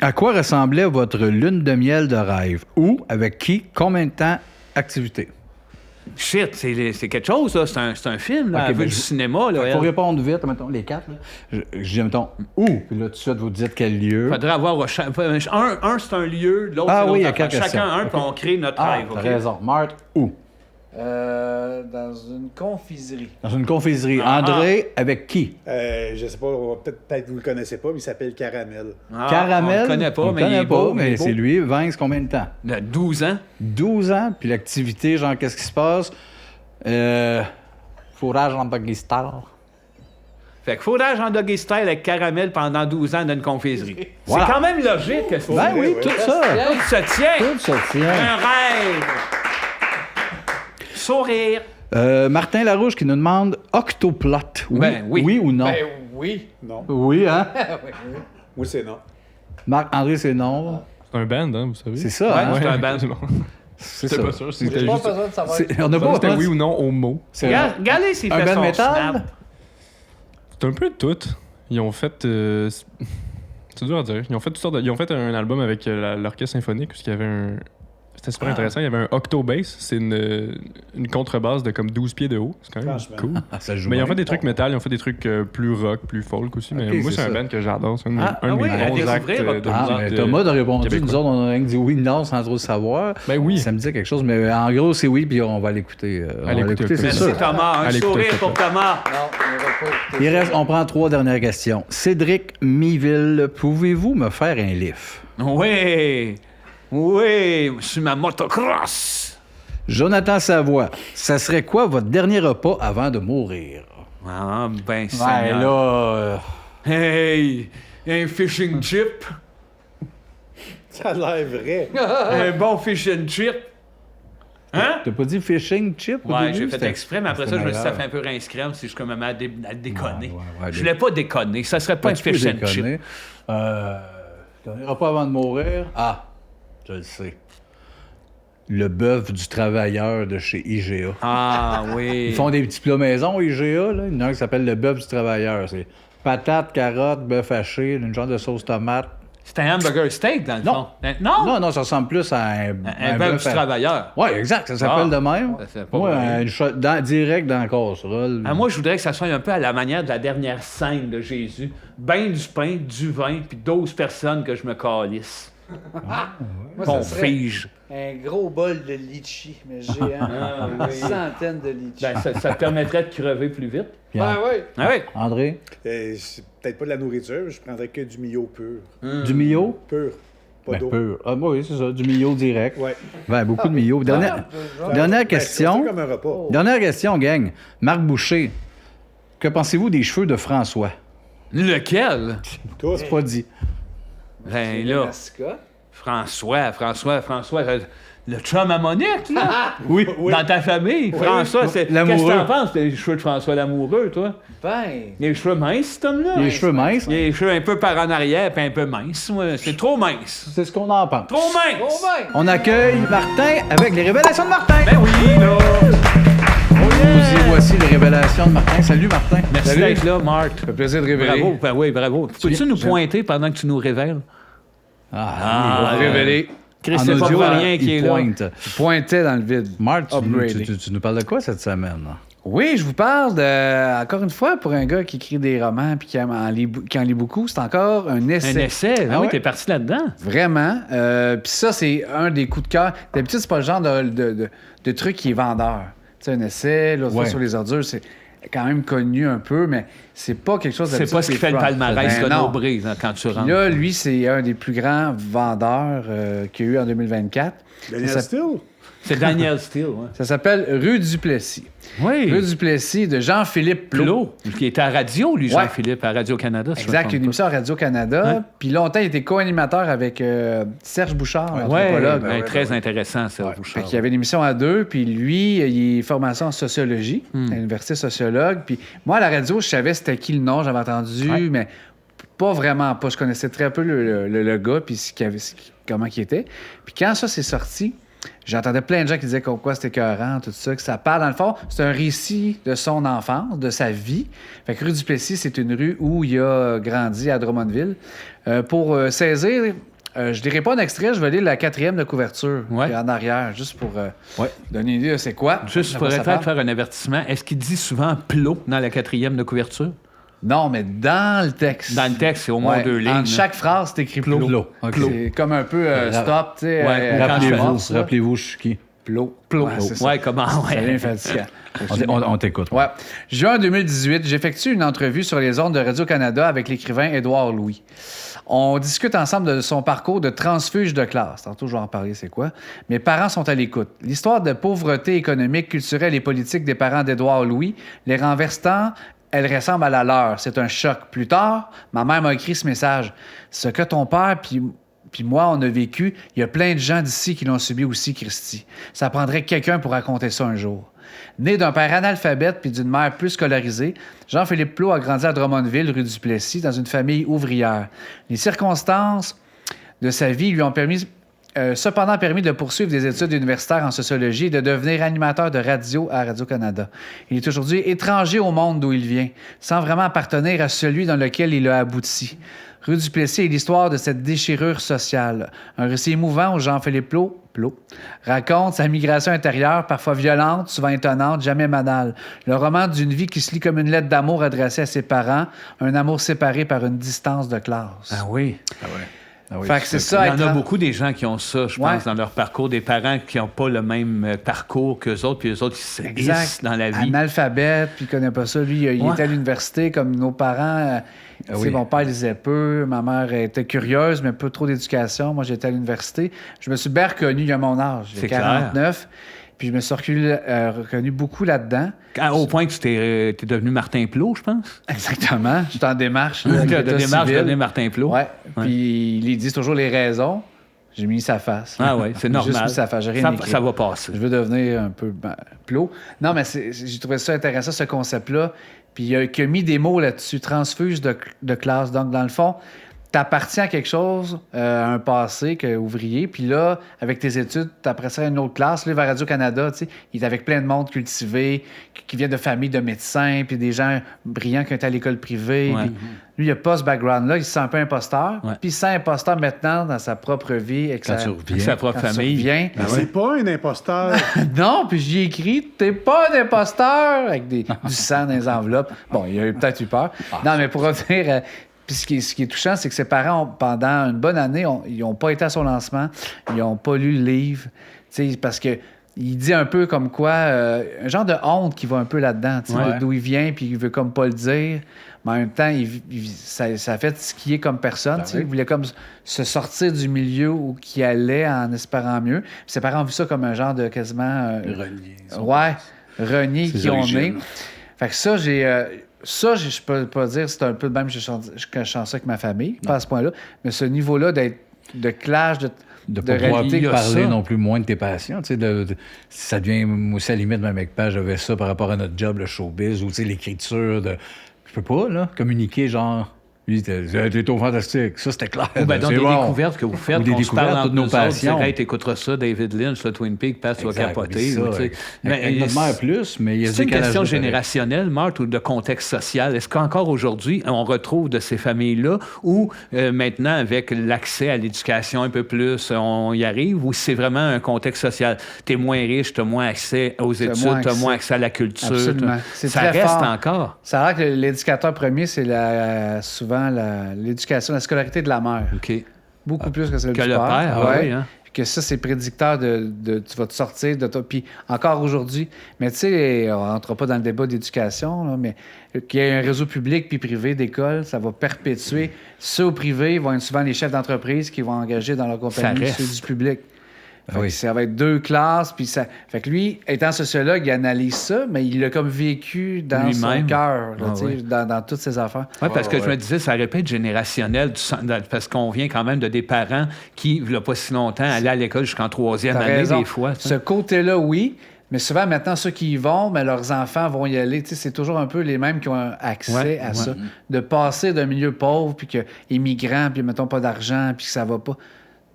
À quoi ressemblait votre lune de miel de rêve? Où? Avec qui? Combien de temps? Activité? Shit, c'est quelque chose, ça. C'est un film, là. Ok, Elle veut ben, du cinéma, là. Faut elle. répondre vite, mettons, les 4. Là. Je dis, mettons, où? Puis là, tout de suite, vous dites quel lieu. Faudrait avoir un, c'est un lieu, l'autre, Ah c'est oui, il y a l'autre quatre affaire. Chacun questions. un, puis on crée notre Ah, rêve, t'as OK? raison. Marthe, où? Dans une confiserie. Dans une confiserie. André, avec qui? Je sais pas, peut-être vous le connaissez pas, mais il s'appelle Caramel. Ah, Caramel. On le connaît pas, On le mais il est connaît beau. pas, mais c'est lui. Vince, combien de temps? De 12 ans. 12 ans, puis l'activité, genre, qu'est-ce qui se passe? Fourrage en Pakistan. Fait que fourrage en doggy style avec caramel pendant 12 ans dans une confiserie. Voilà. C'est quand même logique. que c'est- Ben oui, oui. tout ça. Tout se tient. Tout ça tient. Un rêve. Sourire. Martin Larouche qui nous demande Octoplot. Oui, Ben oui. oui ou non? Ben oui. Non. Oui, hein? Oui, c'est non. Marc-André, c'est non. C'est un band, hein, vous savez. C'est ça, hein? Ouais. c'est un band. c'est bon. C'est J'étais ça. pas sûr. J'ai C'était pas juste. besoin de savoir. On n'a pas C'était oui ou non au mot. C'est Regardez s'il un fait gars de son métal? snap. C'est un peu de tout. Ils ont fait. C'est dur à dire. Ils ont fait toutes sortes Ils ont fait un album avec l'orchestre symphonique, parce qu'il y avait un. C'était super intéressant. Il y avait un octobass. C'est une contrebasse de comme 12 pieds de haut. C'est quand même Franchement. cool. Ah, ça joue Mais ils ont bien. fait des trucs métal, ils ont fait des trucs plus rock, plus folk aussi. Mais Ok, moi, c'est c'est un ça. band que j'adore. C'est un Ah, de oui, mes à bons découvrir, actes votre de Ah, musique mais Thomas a répondu, québécois. nous autres, on a rien dit oui, non, sans trop le savoir. Ben oui. Ça me dit quelque chose, mais en gros, c'est oui, puis on va l'écouter. On va Allez, l'écouter, écoutez, c'est Merci sûr. Thomas. Un Allez, écoutez, sourire s'il te pour plaît. Thomas. Non, on va pas écouter Il ça. reste, on prend 3 dernières questions. Cédric Miville, pouvez-vous me faire un lift? Oui. Oui, sur ma motocross. Jonathan Savoie, ça serait quoi votre dernier repas avant de mourir? Ah, ben, Ouais, Seigneur. là... Hey, un fishing chip. Ça a l'air vrai. Un bon fish and chip. Hein? T'as pas dit fishing chip? au Ouais, début? j'ai fait C'était- exprès, mais après ça, c'était je me suis dit, ça meilleur. fait un peu rince crème si je commence à déconner. Ouais, Je voulais pas déconner. Ça serait pas un Tu peux fish and chip. déconner. Dernier repas avant de mourir? Ah, je le sais. Le bœuf du travailleur de chez IGA. Ah oui. Ils font des petits plats maison, IGA, là. Il y en a un qui s'appelle le bœuf du travailleur. C'est patates, carottes, bœuf haché, une genre de sauce tomate. C'est un hamburger steak, dans le Non. fond. Non? Non, non, ça ressemble plus à Un bœuf du travailleur. Oui, exact, ça s'appelle Ah. de même. Ça, c'est pas Moi, vrai. direct dans la casserole. Ah, moi, je voudrais que ça soit un peu à la manière de la dernière scène de Jésus. Ben du pain, du vin, puis 12 personnes que je me calisse. Moi, Qu'on ça serait fige. un gros bol de litchi, mais géant. Ah, Une centaine de litchi. Ben, ça te permettrait de crever plus vite. Ben oui. Ah oui. André, C'est peut-être pas de la nourriture, je prendrais que du Mio pur. du Mio? Pur. Pas Ben, d'eau. pur. Ah, oui, c'est ça, du Mio direct. Ouais. Ben, beaucoup de Mio. Dernière Ben, question. c'est comme un repas. Dernière question, gang. Marc Boucher, que pensez-vous des cheveux de François? Lequel? Tous. C'est pas dit. Ben La là, mascotte. François, le chum à Monique, là. Oui. Dans ta famille, François, c'est. Qu'est-ce L'amoureux. que t'en penses des cheveux de François l'amoureux, toi? Ben, Il a les cheveux minces, cet homme-là. Les cheveux minces. Il a les cheveux un peu par en arrière, puis un peu minces. Ouais, c'est trop mince. C'est ce qu'on en pense. Trop mince! oh ben! On accueille Martin avec les révélations de Martin. Ben oui, là! Nous y voici les révélations de Martin. Salut Martin. Merci Salut. d'être là, Marc. Ça fait plaisir de révéler. Bravo, ben oui, bravo. Peux-tu nous viens- pointer pendant que tu nous révèles? Ah, il va vous euh, révéler. Chris, En c'est pas audio, pour rien qui il est là. pointe. Pointait dans le vide. Marc, Upgradé. tu nous parles de quoi cette semaine? Oui, je vous parle de, encore une fois, pour un gars qui écrit des romans puis qui en lit beaucoup, c'est encore un essai. Un essai? Ah, Ah oui, ouais? t'es parti là-dedans. Vraiment. Puis ça, c'est un des coups de cœur. D'habitude, c'est pas le genre de truc qui est vendeur. Tu sais, un essai, l'autre fois Ouais. sur les ordures, c'est quand même connu un peu, mais c'est pas quelque chose C'est d'habitude pas ce qui fait le front. palmarès Ben de non. nos brises hein, quand tu Puis rentres. là, lui, c'est un des plus grands vendeurs qu'il y a eu en 2024. Daniel Ça- Steele? C'est Daniel Steele. Ouais. Ça s'appelle Rue Duplessis. Oui. Rue Duplessis de Jean-Philippe Plot. Plot, qui était à radio, lui, Ouais. Jean-Philippe, à Radio-Canada. si je me Exact, trompe une pas. émission à Radio-Canada. Ouais. Puis longtemps, il était co-animateur avec Serge Bouchard, Ouais, l'anthropologue. ben, très intéressant, ça, Bouchard. Fait qu'il y avait une émission à deux, puis lui, il est formation en sociologie, à l'université sociologue. Puis moi, à la radio, je savais c'était qui le nom, j'avais entendu, Ouais. mais pas vraiment pas. Je connaissais très peu le gars, puis comment il était. Puis quand ça s'est sorti, j'entendais plein de gens qui disaient quoi c'était écœurant, tout ça, que ça parle. Dans le fond, c'est un récit de son enfance, de sa vie. Fait que rue Duplessis, c'est une rue où il a grandi à Drummondville. Pour saisir, je dirais pas un extrait, je vais lire la 4e de couverture Ouais. qui est en arrière, juste pour Ouais. donner une idée de c'est quoi. Juste, De je quoi pourrais ça peut-être parle. faire un avertissement. Est-ce qu'il dit souvent Plot dans la 4e de couverture? Non, mais dans le texte. Dans le texte, c'est au moins Ouais, 2 lignes. entre chaque phrase, c'est écrit Plot. Plot. OK. C'est comme un peu stop, tu sais. Ouais, quand je Rappelez-vous, pense, là. rappelez-vous, je suis qui? Plot. Plot. Ouais, c'est ça. Ouais, comment? Ça Ouais. devient fatigant. On t'écoute. Ouais. Juin 2018, j'effectue une entrevue sur les ondes de Radio-Canada avec l'écrivain Édouard Louis. On discute ensemble de son parcours de transfuge de classe. Tantôt, je vais en parler, c'est quoi. Mes parents sont à l'écoute. L'histoire de pauvreté économique, culturelle et politique des parents d'Édouard Louis les renverse tant, elle ressemble à la leur. C'est un choc. Plus tard, ma mère m'a écrit ce message. Ce que ton père puis moi, on a vécu, il y a plein de gens d'ici qui l'ont subi aussi, Christy. Ça prendrait quelqu'un pour raconter ça un jour. Né d'un père analphabète puis d'une mère plus scolarisée, Jean-Philippe Plot a grandi à Drummondville, rue Duplessis, dans une famille ouvrière. Les circonstances de sa vie lui ont permis cependant permis de poursuivre des études universitaires en sociologie et de devenir animateur de radio à Radio-Canada. Il est aujourd'hui étranger au monde d'où il vient, sans vraiment appartenir à celui dans lequel il a abouti. Rue du Plessis est l'histoire de cette déchirure sociale. Un récit émouvant où Jean-Philippe Plot raconte sa migration intérieure, parfois violente, souvent étonnante, jamais banale. Le roman d'une vie qui se lit comme une lettre d'amour adressée à ses parents, un amour séparé par une distance de classe. Ah oui. Fait que c'est ça. Il y en a beaucoup des gens qui ont ça, je pense, dans leur parcours, des parents qui n'ont pas le même parcours qu'eux autres, puis eux autres, ils se hissent dans la vie. Analphabète, puis il connaît pas ça. Lui, il était à l'université comme nos parents. Mon père lisait peu, ma mère était curieuse, mais peu trop d'éducation. Moi, j'étais à l'université. Je me suis bien reconnu, il a mon âge, j'ai 49. Puis je me suis reconnu beaucoup là-dedans. Au point que tu es devenu Martin Plot, je pense. Exactement. Je suis en démarche. De devenir Martin Plot. Ouais. Puis il dit toujours les raisons. J'ai mis sa face. Ah oui, c'est normal. Juste mis sa face. J'ai rien écrit. Ça va passer. Je veux devenir un peu Plot. Non, mais j'ai trouvé ça intéressant, ce concept-là. Puis il a mis des mots là-dessus, transfuge de classe. Donc, dans le fond, t'appartiens à quelque chose, à un passé ouvrier, puis là, avec tes études, t'appartiens à une autre classe. Là, vers Radio-Canada, tu sais, il est avec plein de monde cultivé, qui vient de familles de médecins, puis des gens brillants qui ont été à l'école privée. Ouais. Lui, il n'a pas ce background-là, il se sent un peu imposteur. Ouais. Puis il se sent imposteur maintenant dans sa propre vie, avec sa propre famille. C'est pas un imposteur. Non, puis j'y ai écrit « T'es pas un imposteur! » avec du sang dans les enveloppes. Bon, il a peut-être eu peur. Non, mais pour revenir... Puis ce qui est touchant, c'est que ses parents, pendant une bonne année, ils n'ont pas été à son lancement, ils n'ont pas lu le livre, parce que il dit un peu comme quoi, un genre de honte qui va un peu là-dedans, d'où il vient, puis il veut comme pas le dire, mais en même temps, ça fait ce qu'il est comme personne. Il voulait comme se sortir du milieu où il allait en espérant mieux. Puis ses parents ont vu ça comme un genre de quasiment... renier qui ont né. Fait que ça, je peux pas dire, c'est un peu de même que je sens ça avec ma famille, pas à ce point-là, mais ce niveau-là de clash, de réalité, parler ça. non plus moins de tes passions. Ça devient, moi aussi, à la limite, même avec Page, j'avais ça par rapport à notre job, le showbiz, ou l'écriture. Je peux pas, là, communiquer, genre... Lui, t'es trop fantastique. Ça, c'était clair. Dans des découvertes que vous faites, ou des on se parle entre nos passions. Hey, t'écouteras ça, David Lynch, le Twin Peaks, passe, tu vas capoter. Mais notre mère plus, mais il y a c'est une question générationnelle, Marthe, ou de contexte social. Est-ce qu'encore aujourd'hui, on retrouve de ces familles-là, ou maintenant, avec l'accès à l'éducation un peu plus, on y arrive, ou c'est vraiment un contexte social? T'es moins riche, t'as moins accès aux études, t'as moins accès à la culture. Absolument. Ça reste encore. Ça a l'air que l'éducateur premier, c'est souvent l'éducation, la scolarité de la mère. OK. Beaucoup plus que celle que du le père. Ouais. Oui, hein? Puis que ça, c'est prédicteur de tu vas te sortir de toi. Puis encore aujourd'hui, mais tu sais, on rentre pas dans le débat d'éducation, là, mais qu'il y ait un réseau public puis privé d'écoles, ça va perpétuer. Ceux au privé vont être souvent les chefs d'entreprise qui vont engager dans leur compagnie ceux du public. Ça va être deux classes. Puis ça... Fait que lui, étant sociologue, il analyse ça, mais il l'a comme vécu dans son cœur, dans toutes ses affaires. Oui, parce que je me disais, ça aurait pu être générationnel, parce qu'on vient quand même de des parents qui, il n'y a pas si longtemps, allaient à l'école jusqu'en troisième année, des fois. Ce côté-là, oui. Mais souvent, maintenant, ceux qui y vont, mais leurs enfants vont y aller. C'est toujours un peu les mêmes qui ont accès à ça. De passer d'un milieu pauvre, puis que immigrants, puis mettons pas d'argent, puis que ça va pas...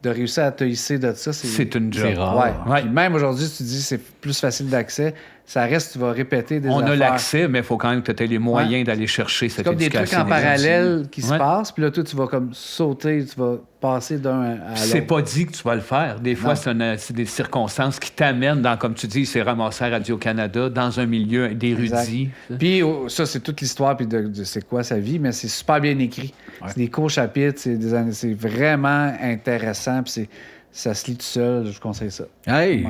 De réussir à te hisser de ça, c'est une job. Ouais. Puis même aujourd'hui, tu dis c'est plus facile d'accès. Ça reste, tu vas répéter des affaires. On a l'accès, mais il faut quand même que tu aies les moyens d'aller chercher cette éducation. C'est comme des trucs en parallèle qui se passent, puis là, toi, tu vas comme sauter, tu vas passer d'un à l'autre. C'est pas dit que tu vas le faire. Des fois, c'est des circonstances qui t'amènent dans, comme tu dis, c'est ramassé à Radio-Canada, dans un milieu d'érudits. Puis ça, c'est toute l'histoire, puis de c'est quoi sa vie, mais c'est super bien écrit. Ouais. C'est des courts chapitres, c'est vraiment intéressant, puis ça se lit tout seul, je conseille ça. Hey!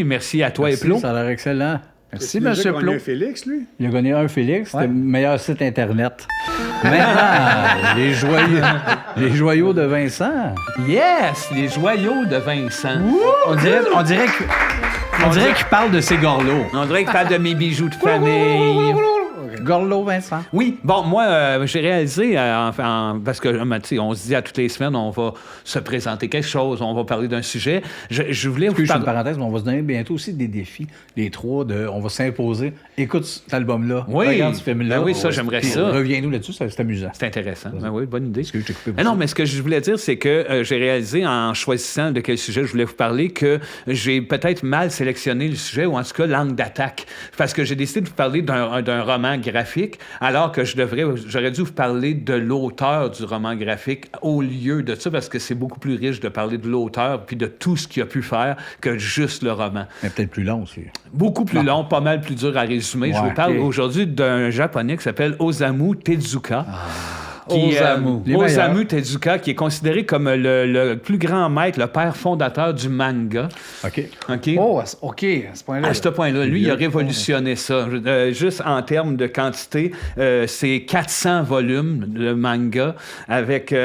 Merci à toi et Plot. Ça a l'air excellent. Merci, M. Plot. Il a gagné un Félix, lui? Il a gagné un Félix, c'était le meilleur site Internet. Maintenant, les joyaux de Vincent. Yes! Les joyaux de Vincent. On dirait qu'il parle de ses gorlots. On dirait qu'il parle de mes bijoux de famille. Gorlo, Vincent. Oui, bon, moi, j'ai réalisé, parce que, tu sais, on se dit à toutes les semaines, on va se présenter quelque chose, on va parler d'un sujet. Je voulais vous Excuse, je fais une parler... parenthèse, mais on va se donner bientôt aussi des défis, les trois, on va s'imposer. Écoute cet album-là. Oui. Regarde ce film-là. Ben oui, ça, j'aimerais Puis ça. Reviens-nous là-dessus, c'est amusant. C'est intéressant. Ben oui, bonne idée. Excuse, je t'ai coupé. Ah non, mais ce que je voulais dire, c'est que j'ai réalisé en choisissant de quel sujet je voulais vous parler que j'ai peut-être mal sélectionné le sujet, ou en tout cas l'angle d'attaque. Parce que j'ai décidé de vous parler d'un roman graphique, alors que j'aurais dû vous parler de l'auteur du roman graphique au lieu de ça, parce que c'est beaucoup plus riche de parler de l'auteur puis de tout ce qu'il a pu faire que juste le roman. Mais peut-être plus long aussi. Beaucoup plus long, pas mal plus dur à résumer. Ouais, Je vous parle ok. aujourd'hui d'un Japonais qui s'appelle Osamu Tezuka. Osamu. Les Osamu Tezuka, qui est considéré comme le plus grand maître, le père fondateur du manga. OK. OK? Oh, OK, à ce point-là. À ce point-là, lui, il a révolutionné ça. Juste en termes de quantité, c'est 400 volumes de manga avec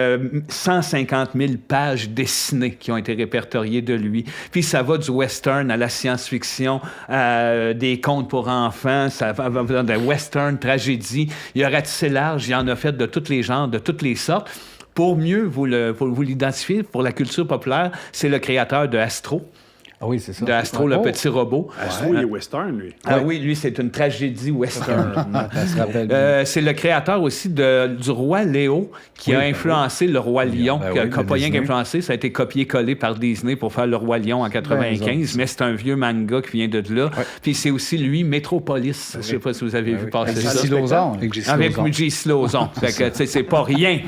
150 000 pages dessinées qui ont été répertoriées de lui. Puis ça va du western à la science-fiction, des contes pour enfants, ça va de western, tragédie. Il a ratissé large, il en a fait de tous les genres, de toutes les sortes. Pour mieux vous l'identifier, pour la culture populaire, c'est le créateur de Astro. Ah oui, c'est ça. De Astro, le petit robot. Astro, il est western, lui. Ah oui, lui, c'est une tragédie western. Ça se rappelle. C'est le créateur aussi du roi Léo qui a influencé le roi Lion. Ben qui a oui, de pas rien Disney. qu'influencé, ça a été copié-collé par Disney pour faire le roi Lion en 95, mais c'est un vieux manga qui vient de là. Puis c'est aussi lui, Metropolis. Je sais pas si vous avez vu passer Avec ça. J.C. Lauzon. Avec J.C. Lauzon. Fait que, tu sais, c'est pas rien.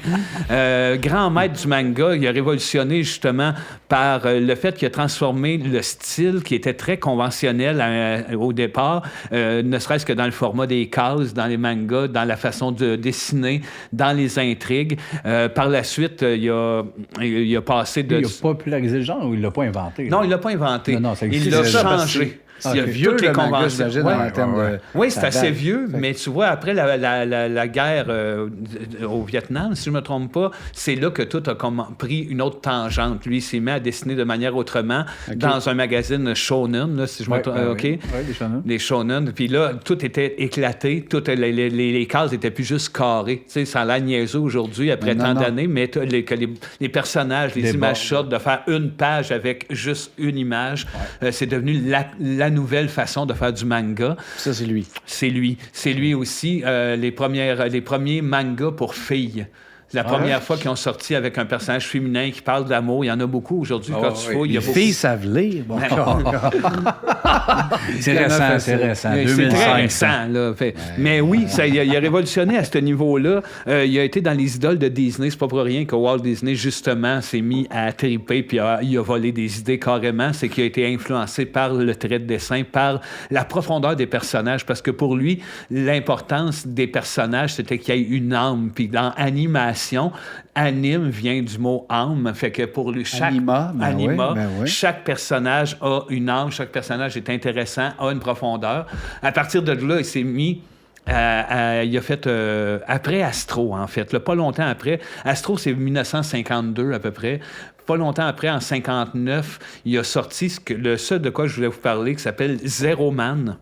Grand maître du manga, il a révolutionné justement par le fait qu'il a transformé le style qui était très conventionnel au départ, ne serait-ce que dans le format des cases, dans les mangas, dans la façon de dessiner, dans les intrigues. Par la suite, il a passé de... Il a popularisé le genre ou il l'a pas inventé? Non, il l'a pas inventé. Non, ça il existe l'a déjà, parce changé. C'est Il y a vieux, toutes les le manga, conventions. j'imagine, en termes de... Oui, c'est ça assez date. vieux, mais tu vois, après la guerre au Vietnam, si je ne me trompe pas, c'est là que tout a pris une autre tangente. Lui, il s'est mis à dessiner de manière autrement dans un magazine shonen, là, si je me trompe. OK? Oui, des shonen. Des shonen. Puis là, tout était éclaté. Les cases n'étaient plus juste carrées. Tu sais, ça a l'air niaiseux aujourd'hui, après Non, tant non. d'années, mais que les personnages, les Des images bords. short, de faire une page avec juste une image, c'est devenu la nouvelle façon de faire du manga. Ça, c'est lui. C'est lui. C'est lui aussi, les premiers mangas pour filles. La première fois qu'ils ont sorti avec un personnage féminin qui parle d'amour, il y en a beaucoup aujourd'hui. Quand tu fouilles, il y a Les beaucoup. filles savent lire. Bon. C'est récent, c'est récent. Mais c'est 2005. très récent, là. Mais oui, il a révolutionné à ce niveau-là. Il a été dans les idoles de Disney. C'est pas pour rien que Walt Disney, justement, s'est mis à triper puis il a volé des idées carrément. C'est qu'il a été influencé par le trait de dessin, par la profondeur des personnages. Parce que pour lui, l'importance des personnages, c'était qu'il y ait une âme. Puis dans animation, anime vient du mot âme. Fait que pour lui, Anima, ben oui. chaque personnage a une âme, chaque personnage est intéressant, a une profondeur. À partir de là, il s'est mis... il a fait après Astro, en fait. Là, pas longtemps après. Astro, c'est 1952 à peu près. Pas longtemps après, en 59, il a sorti le seul de quoi je voulais vous parler, qui s'appelle Zero Man.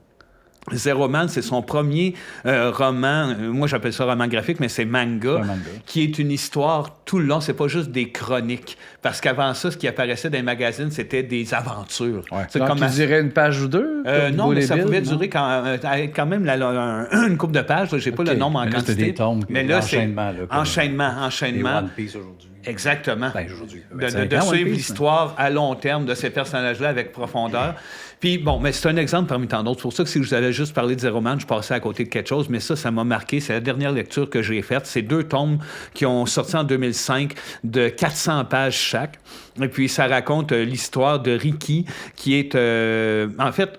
Zero Man, c'est son premier roman, moi j'appelle ça roman graphique, mais c'est manga, qui est une histoire tout le long, c'est pas juste des chroniques. Parce qu'avant ça, ce qui apparaissait dans les magazines, c'était des aventures. C'est Donc, tu dirais une page ou deux? non, mais ça Bull et pouvait Bill, durer quand même une couple de pages. J'ai pas le nombre en Mais là, c'était quantité. des tomes, mais là, c'est enchaînement, là, comme- enchaînement. One Piece aujourd'hui. Exactement. Ben, aujourd'hui. De 25 ans, One suivre Piece, l'histoire à long terme de ces personnages-là avec profondeur. Puis, bon, mais c'est un exemple parmi tant d'autres. C'est pour ça que si je vous avais juste parlé de Zero Man, je passais à côté de quelque chose, mais ça m'a marqué. C'est la dernière lecture que j'ai faite. C'est 2 tomes qui ont sorti en 2005 de 400 pages chaque. Et puis, ça raconte l'histoire de Ricky, qui est... en fait...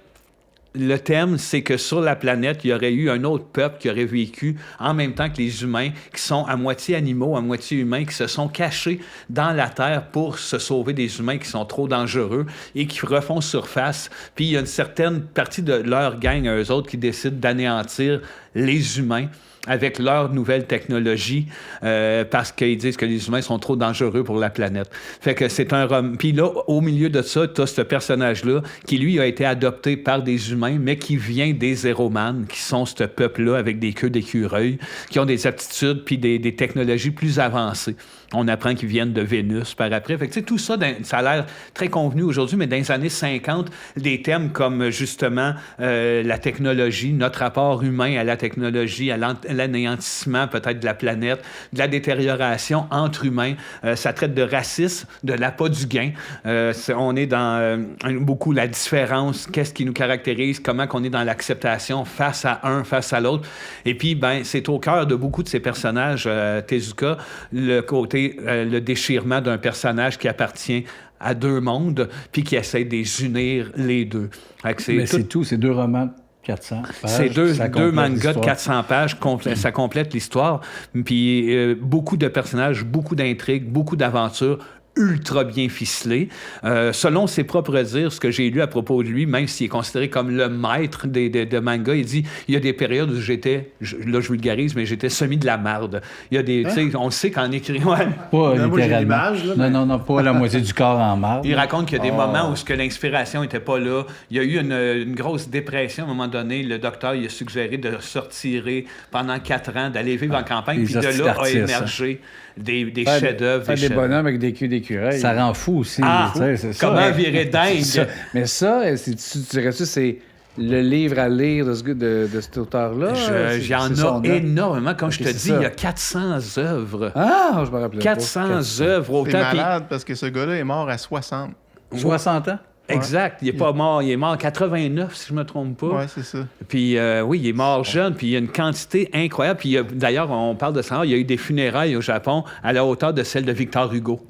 Le thème, c'est que sur la planète, il y aurait eu un autre peuple qui aurait vécu en même temps que les humains, qui sont à moitié animaux, à moitié humains, qui se sont cachés dans la Terre pour se sauver des humains qui sont trop dangereux et qui refont surface. Puis il y a une certaine partie de leur gang, eux autres, qui décident d'anéantir les humains avec leur nouvelle technologie parce qu'ils disent que les humains sont trop dangereux pour la planète. Fait que c'est un roman. Puis là, au milieu de ça, tu as ce personnage-là qui, lui, a été adopté par des humains, mais qui vient des Zéroman, qui sont ce peuple-là avec des queues d'écureuil, qui ont des aptitudes puis des technologies plus avancées. On apprend qu'ils viennent de Vénus par après. Fait que, tout ça, ça a l'air très convenu aujourd'hui, mais dans les années 50, des thèmes comme, justement, la technologie, notre rapport humain à la technologie, à l'anéantissement peut-être de la planète, de la détérioration entre humains. Ça traite de racisme, de l'appât du gain. On est dans beaucoup la différence, qu'est-ce qui nous caractérise, comment qu'on est dans l'acceptation face à un, face à l'autre. Et puis, c'est au cœur de beaucoup de ces personnages, Tezuka, le côté le déchirement d'un personnage qui appartient à deux mondes, puis qui essaie de les unir les deux. C'est tout, c'est 2 romans de 400 pages. C'est deux mangas de 400 pages, ça complète l'histoire. Puis beaucoup de personnages, beaucoup d'intrigues, beaucoup d'aventures, ultra bien ficelé. Selon ses propres dires, ce que j'ai lu à propos de lui, même s'il est considéré comme le maître de manga, il dit il y a des périodes où j'étais, là je vulgarise, mais j'étais semi de la marde. Il y a des, tu sais, on sait qu'en écrivant. Pas moi, j'ai littéralement. l'image, là, Non, pas la moitié du corps en marde. Il raconte qu'il y a des moments où ce que l'inspiration n'était pas là. Il y a eu une grosse dépression à un moment donné. Le docteur il a suggéré de se retirer pendant 4 ans, d'aller vivre en campagne, puis de là a émergé des chefs-d'œuvre. Des bonhommes avec des queues d'écureuil. Ça rend fou aussi. C'est ça. Comment virer dingue? Mais ça, tu dirais-tu, c'est le livre à lire de cet auteur-là? Il y en a énormément. Comme je te dis, il y a 400 œuvres. Ah, je me rappelais 400 œuvres. C'est Autant, malade parce que ce gars-là est mort à 60. 60 ans? Exact. Il n'est pas mort. Il est mort en 89, si je ne me trompe pas. Ouais, c'est ça. Puis oui, il est mort jeune, puis il y a une quantité incroyable. Puis d'ailleurs, on parle de ça, il y a eu des funérailles au Japon à la hauteur de celle de Victor Hugo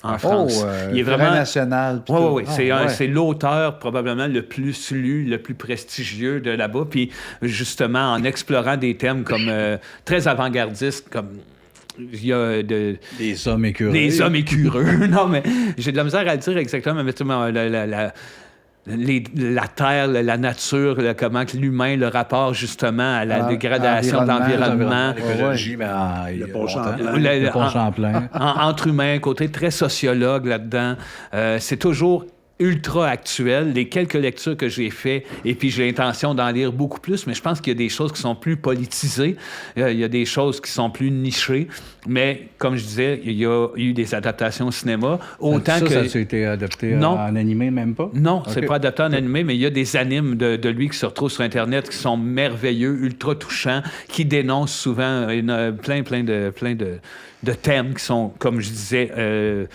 en France. Il est vraiment national. Oui. C'est l'auteur probablement le plus lu, le plus prestigieux de là-bas. Puis justement, en explorant des thèmes comme très avant-gardistes, comme il y a des hommes écureux. Des hommes écureux. Non, mais j'ai de la misère à le dire exactement, mais la terre, la nature, comment l'humain, le rapport justement à la dégradation de l'environnement. L'écologie, mais le pont Champlain. Le pont Champlain. Entre humains, côté très sociologue là-dedans. C'est toujours ultra actuel, les quelques lectures que j'ai faites, et puis j'ai l'intention d'en lire beaucoup plus, mais je pense qu'il y a des choses qui sont plus politisées, il y a des choses qui sont plus nichées, mais comme je disais, il y a eu des adaptations au cinéma, autant que... Ça a été adapté en animé, même pas? Non, c'est pas adapté en animé, mais il y a des animes de lui qui se retrouvent sur Internet qui sont merveilleux, ultra touchants, qui dénoncent souvent plein de thèmes qui sont, comme je disais,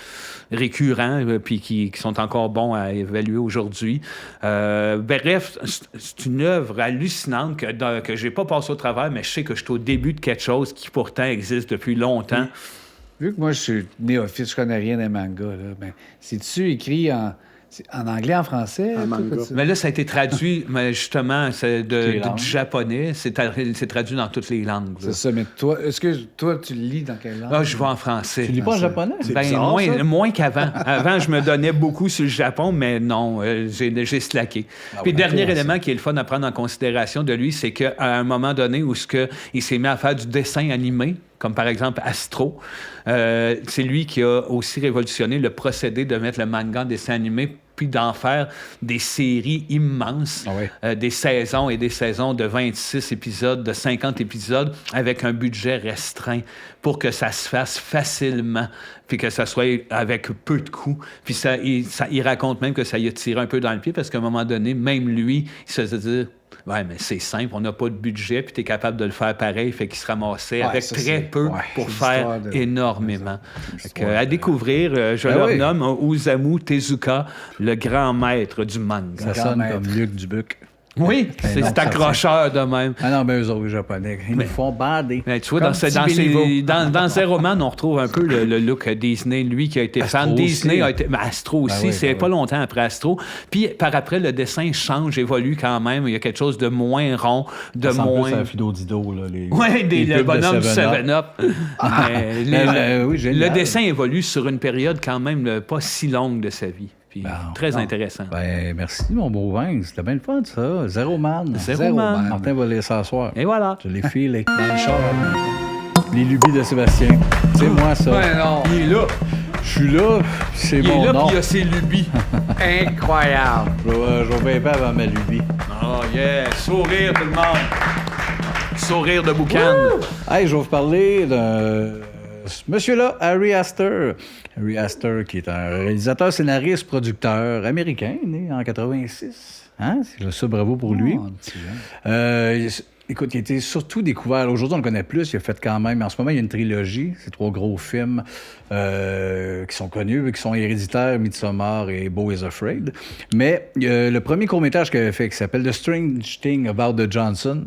récurrents, puis qui sont encore bons à évaluer aujourd'hui. Bref, c'est une œuvre hallucinante que j'ai pas passé au travers, mais je sais que je suis au début de quelque chose qui pourtant existe depuis longtemps. Vu que moi, je suis néophyte, je connais rien des mangas, là, ben, c'est-tu écrit en anglais, en français? En manga. Mais là, ça a été traduit, mais justement, du japonais. C'est traduit dans toutes les langues. C'est ça, mais toi, est-ce que toi, tu le lis dans quelle langue? Ah, je vais en français. Tu lis pas en japonais? Ben, bizarre, moins qu'avant. Avant, je me donnais beaucoup sur le Japon, mais non, j'ai slacké. Puis le dernier élément qui est le fun à prendre en considération de lui, c'est qu'à un moment donné où il s'est mis à faire du dessin animé, comme par exemple Astro. C'est lui qui a aussi révolutionné le procédé de mettre le manga en dessin animé puis d'en faire des séries immenses, des saisons et des saisons de 26 épisodes, de 50 épisodes, avec un budget restreint pour que ça se fasse facilement, puis que ça soit avec peu de coûts. Puis il raconte même que ça y a tiré un peu dans le pied, parce qu'à un moment donné, même lui, il se faisait dire... Ouais, mais c'est simple, on n'a pas de budget, puis tu es capable de le faire pareil, fait qu'il se ramassait avec très peu pour faire énormément. À découvrir, je le renomme Osamu Tezuka, le grand maître du manga. Ça sonne comme Luc Dubuc. Oui, c'est accrocheur de même. Ah non, mais eux autres, les Japonais, ils nous font bander. Mais tu vois, dans Zéroman, on retrouve un peu le look Disney. Lui qui a été fan Disney, a été... Mais Astro aussi, c'est pas longtemps après Astro. Puis par après, le dessin change, évolue quand même. Il y a quelque chose de moins rond, de moins... C'est un Fido Dido, là. Le bonhomme 7-Up. Le dessin évolue sur une période quand même pas si longue de sa vie. Puis Bon, très non. intéressant. Ben, merci, mon beau vin. C'était bien le fun, ça. Zéro man. Zéro man. Martin va aller s'asseoir. Et voilà. Je l'ai filé dans le char. Les lubies de Sébastien. C'est moi, ça. Ouais, non. Il est là. Je suis là, c'est Il mon est là, nom. puis il a ses lubies. Incroyable. Je vais vaper avant ma lubie. Oh yeah, sourire tout le monde. Sourire de boucan. Hey, je vais vous parler de monsieur-là, Harry Astor. Harry Astor, qui est un réalisateur, scénariste, producteur américain, né en 86. Hein? C'est ça, bravo pour lui. Oh, un petit gars. Écoute, il a été surtout découvert. Aujourd'hui, on le connaît plus. Il a fait quand même. En ce moment, il y a une trilogie. C'est 3 gros films qui sont connus, qui sont Héréditaire, Midsommar et Beau is Afraid. Mais le premier court-métrage qu'il avait fait, qui s'appelle The Strange Thing About the Johnson,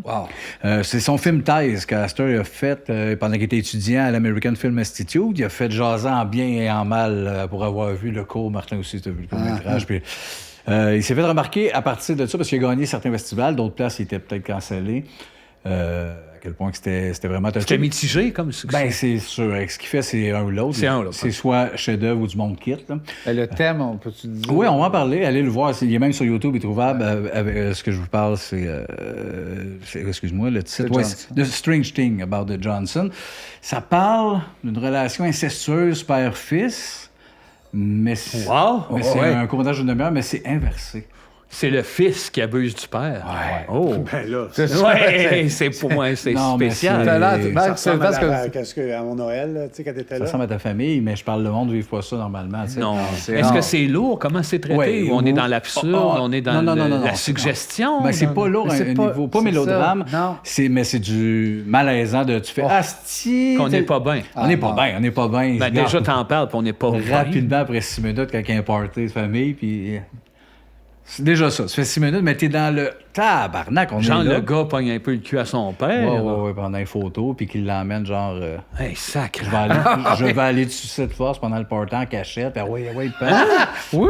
c'est son film thèse qu'Astor a fait pendant qu'il était étudiant à l'American Film Institute. Il a fait jaser en bien et en mal pour avoir vu le court. Martin aussi, tu as vu le court-métrage. Puis, il s'est fait remarquer à partir de ça parce qu'il a gagné certains festivals, d'autres places il était peut-être cancellé. À quel point que c'était vraiment touché. C'était mitigé comme succès. Ben, c'est sûr. Ce qu'il fait, c'est un ou l'autre. C'est un ou l'autre. C'est soit chef-d'œuvre ou du monde quitte. Là. Ben, le thème, on peut-tu dire? Oui, on va en parler. Allez le voir. Il est même sur YouTube, il est trouvable. Avec, ce que je vous parle, c'est excuse-moi, le titre. Ouais, The Strange Thing About the Johnson. Ça parle d'une relation incestueuse père-fils, mais c'est un courtage d'une demi-heure, mais c'est inversé. C'est le fils qui abuse du père. Ouais. Oh. Ben là, Ouais, c'est pour moi, c'est Non, mais spécial. c'est- ça ressemble parce à mon Noël, là, tu sais, quand t'étais Ça là. ressemble à ta famille, mais je parle, le monde ne vit pas ça normalement. Tu sais. Non. c'est Est-ce rare. que c'est lourd? Comment c'est traité? Ouais, Ou on est ou- dans l'absurde? Oh, on est dans non, la suggestion? Ben, c'est pas lourd Mais à c'est un pas- niveau, pas c'est mélodrame. ça, non. Mais c'est du malaisant de tu fais asti. Qu'on n'est pas bien. On n'est pas non. bien, on n'est pas bien. Ben, déjà, t'en parles, puis on n'est pas bien. rapidement après 6 minutes quand il y a un party de famille, puis c'est déjà ça. Ça fait 6 minutes, mais t'es dans le tabarnak. On Genre, est là. le gars pogne un peu le cul à son père. Ouais, pendant une photo, puis qu'il l'emmène genre. Hey, sacré. Je vais aller dessus cette force pendant le party en cachette, puis ouais, il pète. Oui.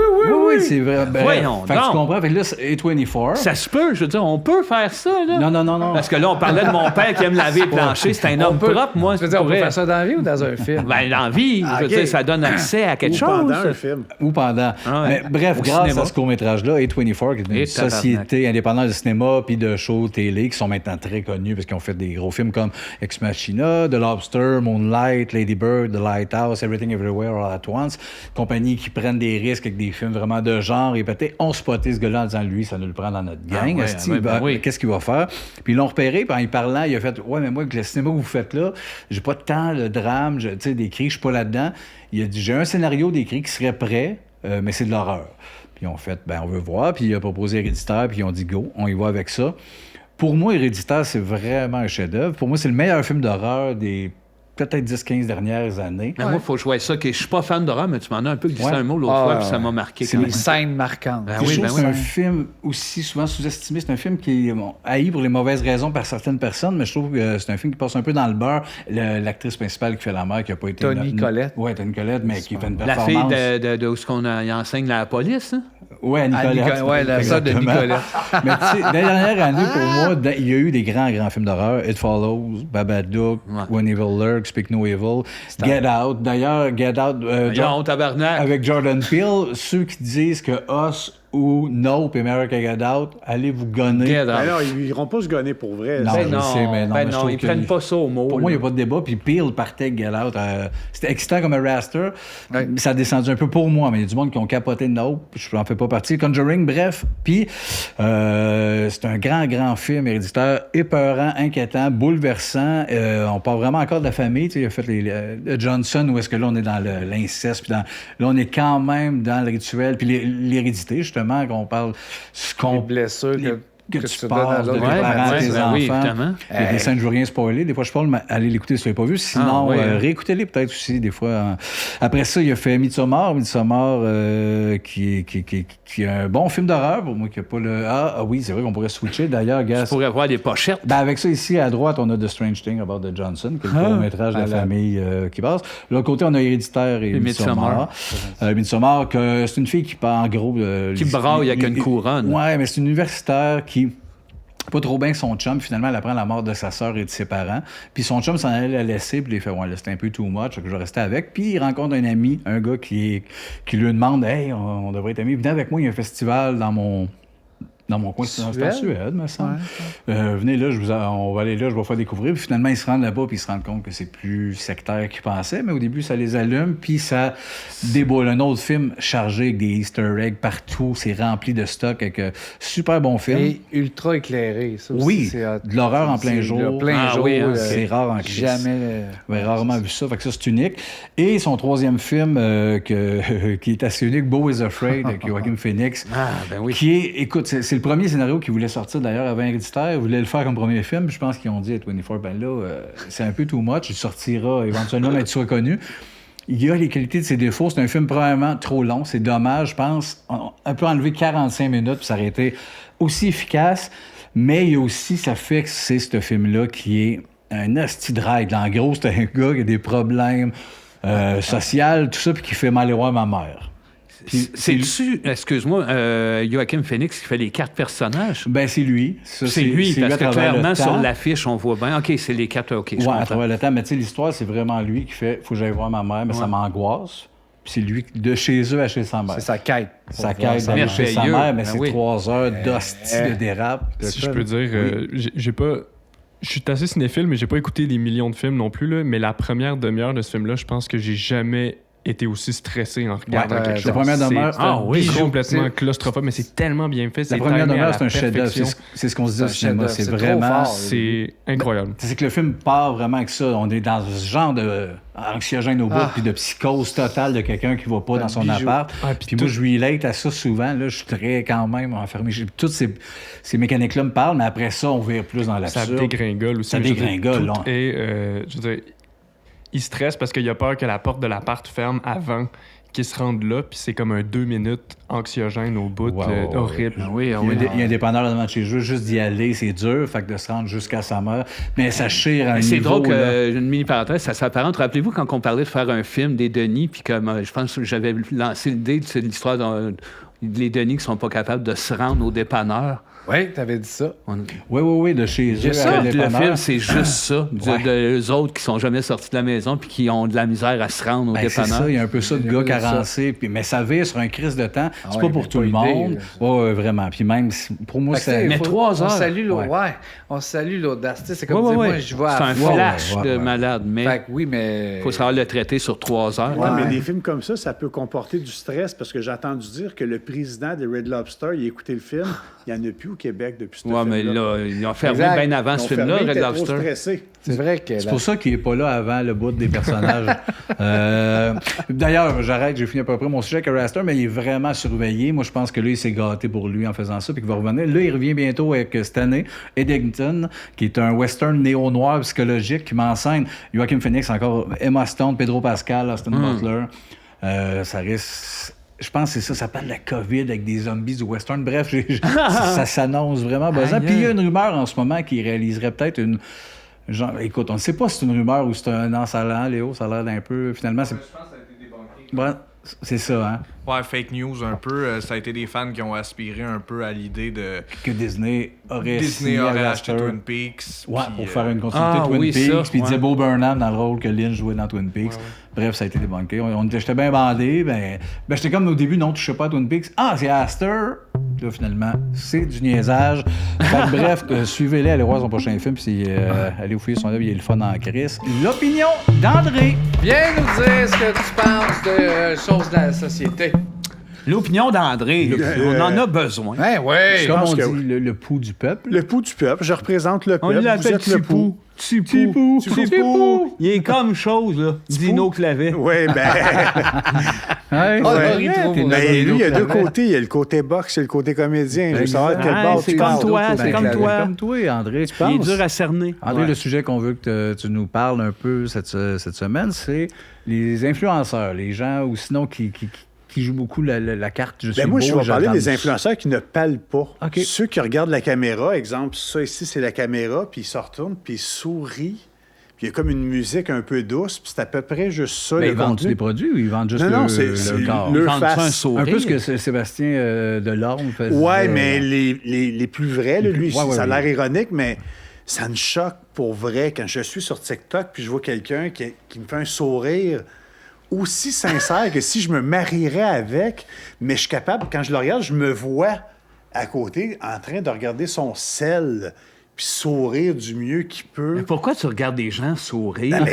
c'est vrai. Voyons fait que tu donc. comprends. Fait que là, c'est A24. Ça se peut, je veux dire, on peut faire ça, là. Non. Parce que là, on parlait de mon père qui aime laver le plancher. C'est un homme propre, moi. Tu veux dire, on peut pourrais- faire ça dans la vie ou dans un film? Ben, dans la vie, je veux ok. dire, ça donne accès à quelque Ou pendant un chose. film. Ou pendant. Ah ouais. Mais bref, Au grâce cinéma. à ce court-métrage-là, A24, qui est Et une tabarnak. société indépendante de cinéma puis de shows télé qui sont maintenant très connus parce qu'ils ont fait des gros films comme Ex Machina, The Lobster, Moonlight, Lady Bird, The Lighthouse, Everything Everywhere All at Once. Compagnies qui prennent des risques avec des films vraiment de genre et peut-être on spoté ce gars-là en disant lui, ça nous le prend dans notre gang. ouais, Esti, ben oui. qu'est-ce qu'il va faire? Puis ils l'ont repéré, puis en y parlant, il a fait ouais, mais moi, avec le cinéma que vous faites là, j'ai pas de temps, le drame, tu sais, d'écrit, je suis pas là-dedans. Il a dit j'ai un scénario d'écrit qui serait prêt, mais c'est de l'horreur. Puis ils ont fait, ben on veut voir, puis il a proposé Héréditaire, puis ils ont dit go, on y va avec ça. Pour moi, Héréditaire, c'est vraiment un chef-d'œuvre. Pour moi, c'est le meilleur film d'horreur des peut-être 10-15 dernières années. Ben, moi, il faut jouer ça. Je suis pas fan d'horreur, mais tu m'en as un peu glissé Ouais. un mot l'autre Ah, fois, ouais, puis ça ouais. m'a marqué. C'est quand Des même. scènes marquantes. Ben Puis oui, je ben trouve que oui. c'est un film aussi souvent sous-estimé. C'est un film qui est haï pour les mauvaises raisons par certaines personnes, mais je trouve que c'est un film qui passe un peu dans le beurre. L'actrice principale qui fait la mère, qui n'a pas été... Toni Collette. Oui, Toni Collette, mais qui fait une La fille performance... de où ce qu'on il enseigne la police, hein? Oui, Nicolette. Ouais, la sœur de Exactement. Nicolette. Mais tu sais, dans les dernières années, pour moi, il y a eu des grands films d'horreur. It Follows, Babadook, Ouais. When Evil Lurks, Speak No Evil, Get Out. D'ailleurs, Get Out... Yon, tabarnak. avec Jordan Peele, ceux qui disent que Us ou Nope et America Get Out, allez vous gonner. Get out. Ben non, ils iront pas se gonner pour vrai. Non, Ben je non, sais, mais non, ben mais je non, trouve ils que- prennent pas ça au mot. Pour moi, il là. n'y a pas de débat. Puis Peel partait avec Get Out. C'était excitant comme un raster. Ouais. Ça a descendu un peu pour moi, mais il y a du monde qui ont capoté Nope. Je n'en fais pas partie. Conjuring, bref. Puis c'est un grand film héréditaire, épeurant, inquiétant, bouleversant. On parle vraiment encore de la famille. Tu sais, il a fait les Johnson, où est-ce que là, on est dans l'inceste. Puis là, on est quand même dans le rituel. Puis l'hérédité, justement, qu'on parle... Ce qu'on Les blessures que que tu tu passes donnes à de tes l'autre. Ouais, parents à ouais, tes ben enfants. oui, évidemment. Il y a des scènes, je veux rien spoiler. Des fois, je parle, mais allez l'écouter si vous l'avez pas vu. Sinon, Ah, oui. réécoutez-les peut-être aussi, des fois. Après ça, il a fait Midsommar. Midsommar, qui est un bon film d'horreur pour moi, qui a pas le... Ah oui, c'est vrai qu'on pourrait switcher. D'ailleurs, gars... Tu pourrais voir des pochettes. Ben avec ça, ici, à droite, on a The Strange Thing About the Johnson, qui est le court-métrage de la famille qui passe. De l'autre côté, on a Héréditaire et Midsommar. Midsommar, que c'est une fille qui part, en gros... Qui braille avec une couronne. Ouais, mais c'est une universitaire qui pas trop bien que son chum. Finalement, elle apprend la mort de sa sœur et de ses parents. Puis son chum s'en allait la laisser, puis il fait, ouais, là, c'était un peu too much, que je vais rester avec. Puis il rencontre un ami, un gars qui lui demande, hey, on devrait être amis. Venez avec moi, il y a un festival dans mon coin, c'est en Suède, me semble. Ouais. Venez là, on va aller là, je vais vous faire découvrir. Puis finalement, ils se rendent là-bas, puis ils se rendent compte que c'est plus sectaire qu'ils pensaient. Mais au début, ça les allume, puis ça déboule. Un autre film chargé avec des Easter eggs partout. C'est rempli de stock avec super bon film. Et ultra éclairé. Ça aussi, oui, c'est de l'horreur en plein jour. C'est rare en Christ. Jamais. Rarement vu ça. Fait que ça, c'est unique. Et son troisième film, qui est assez unique, Beau is Afraid, avec Joaquin Phoenix. Qui est, écoute, c'est le premier scénario qu'ils voulaient sortir d'ailleurs avant Héréditaire. Ils voulaient le faire comme premier film. Je pense qu'ils ont dit à 24, ben là, c'est un peu too much. Il sortira éventuellement, mais tu reconnu. Il y a les qualités de ses défauts. C'est un film probablement trop long. C'est dommage, je pense. On peut enlever 45 minutes puis ça aurait été aussi efficace. Mais il y a aussi, ça fait que c'est ce film-là qui est un hostie de règle. En gros, c'est un gars qui a des problèmes sociaux, tout ça, puis qui fait mal aller voir ma mère. C'est-tu, excuse-moi, Joaquin Phoenix qui fait les 4 personnages? Ben c'est lui. Ça, c'est lui, parce que clairement, sur temps. L'affiche, on voit bien. OK, c'est les 4, OK, je comprends. À travers le temps. Mais tu sais, l'histoire, c'est vraiment lui qui fait « Faut que j'aille voir ma mère, mais ça m'angoisse. » Puis c'est lui, de chez eux à chez sa mère. C'est sa quête. Sa quête d'aller chez sa mère, mais c'est 3 heures d'hostie de dérape. Si je peux dire, j'ai pas... Je suis assez cinéphile, mais j'ai pas écouté des millions de films non plus, là, mais la première demi-heure de ce film-là, je pense que j'ai jamais été aussi stressé en regardant quelque chose. La première demeure, c'est complètement claustrophobe, mais c'est tellement bien fait. La première demeure, c'est un chef-d'œuvre. C'est ce qu'on se dit au cinéma. C'est vraiment... C'est incroyable. C'est que le film part vraiment avec ça. On est dans ce genre de anxiogène au bout, puis de psychose totale de quelqu'un qui va pas dans son appart. Puis moi, je relate à ça souvent. Là, je suis très quand même enfermé. Toutes ces mécaniques-là me parlent, mais après ça, on vire plus dans l'absurde. Ça dégringole aussi. Ça dégringole. Et je veux dire, il stresse parce qu'il a peur que la porte de l'appart ferme avant qu'il se rende là, puis c'est comme un 2 minutes anxiogène au bout, horrible. Il y a un dépanneur devant chez eux, juste d'y aller, c'est dur, fait que de se rendre jusqu'à sa mère, mais ça chire à un niveau... C'est drôle une mini-parenthèse, ça s'apparente. Rappelez-vous quand on parlait de faire un film des Denis, puis comme je pense que j'avais lancé l'idée de l'histoire des Denis qui sont pas capables de se rendre au dépanneur. Oui, t'avais dit ça. Oui, de chez eux. Le film, c'est juste ça. Eux autres qui sont jamais sortis de la maison puis qui ont de la misère à se rendre au dépanneur. C'est ça, il y a un peu ça de gars carencés. Mais ça vire sur un crise de temps. C'est pas pour tout le monde. Oui, vraiment. Puis même, pour moi, c'est... Mais 3 heures. On salue l'audacité. C'est comme dire, moi, je vois... C'est un flash de malade. Mais oui, mais... Il faut savoir le traiter sur 3 heures. Oui, mais des films comme ça peut comporter du stress parce que j'ai entendu dire que le président de Red Lobster, il a écouté le film. Il n'y en a plus au Québec depuis ce film-là. Mais là, ils ont fermé bien avant ce film-là, Red Lobster. C'est vrai que... C'est pour ça qu'il n'est pas là avant le bout des personnages. D'ailleurs, j'arrête, j'ai fini à peu près mon sujet avec Raster, mais il est vraiment surveillé. Moi, je pense que là, il s'est gâté pour lui en faisant ça, puis qu'il va revenir. Là, il revient bientôt avec cette année, Eddington, qui est un western néo-noir psychologique qui m'enseigne. Joaquin Phoenix, encore Emma Stone, Pedro Pascal, Austin Butler. Ça risque... Je pense que c'est ça, ça parle de la COVID avec des zombies du western. Bref, ça s'annonce vraiment buzzant. Puis il y a une rumeur en ce moment qui réaliserait peut-être une... Genre, écoute, on ne sait pas si c'est une rumeur ou si c'est un ensalant, Léo. Ça a l'air d'un peu... Finalement, c'est... Je pense que ça a été débunké. Bon, c'est ça, hein? Ouais, fake news un peu. Ça a été des fans qui ont aspiré un peu à l'idée de... Que Disney aurait acheté Twin Peaks. Ouais, pour faire une continuité de Twin Peaks. Puis il disait Bo Burnham dans le rôle que Lynch jouait dans Twin Peaks. Bref, ça a été débunké. J'étais bien bandé. Ben, j'étais comme au début, non, touchez pas à Twin Peaks. Ah, c'est Astor. Là, finalement, c'est du niaisage. Bref, suivez-les, allez voir son prochain film. Puis allez fouiller son œuvre, il est le fun en crise. L'opinion d'André. Viens nous dire ce que tu penses de choses de la société. L'opinion d'André, on en a besoin. Oui, comme on dit, le pouls du peuple. Le pouls du peuple, je représente le peuple. On l'appelle Tipou. Tipou. Il est comme chose, là. Dino Clavet. Oui, mais lui, il y a deux côtés. Il y a le côté boxe et le côté comédien. Je veux savoir de quel bord tu parles. C'est comme toi. Comme toi, André. Il est dur à cerner. André, le sujet qu'on veut que tu nous parles un peu cette semaine, c'est les influenceurs, les gens ou sinon qui jouent beaucoup la carte. Je vais parler des influenceurs qui ne parlent pas. Okay. Ceux qui regardent la caméra, exemple, ça ici, c'est la caméra, puis ils se retournent, puis ils sourient, puis il y a comme une musique un peu douce, puis c'est à peu près juste ça. Mais le ils vendent contenu. des produits ou ils vendent juste Non, le c'est corps? leur Ils vendent ça un face. sourire. Un peu ce que Sébastien Delorme faisait. Ouais, mais les plus vrais, là, lui, Ouais, ça a ouais, l'air ironique, mais ça me choque pour vrai quand je suis sur TikTok puis je vois quelqu'un qui me fait un sourire aussi sincère que si je me marierais avec, mais je suis capable, quand je le regarde, je me vois à côté en train de regarder son sel puis sourire du mieux qu'il peut. Mais pourquoi tu regardes des gens sourire? Non,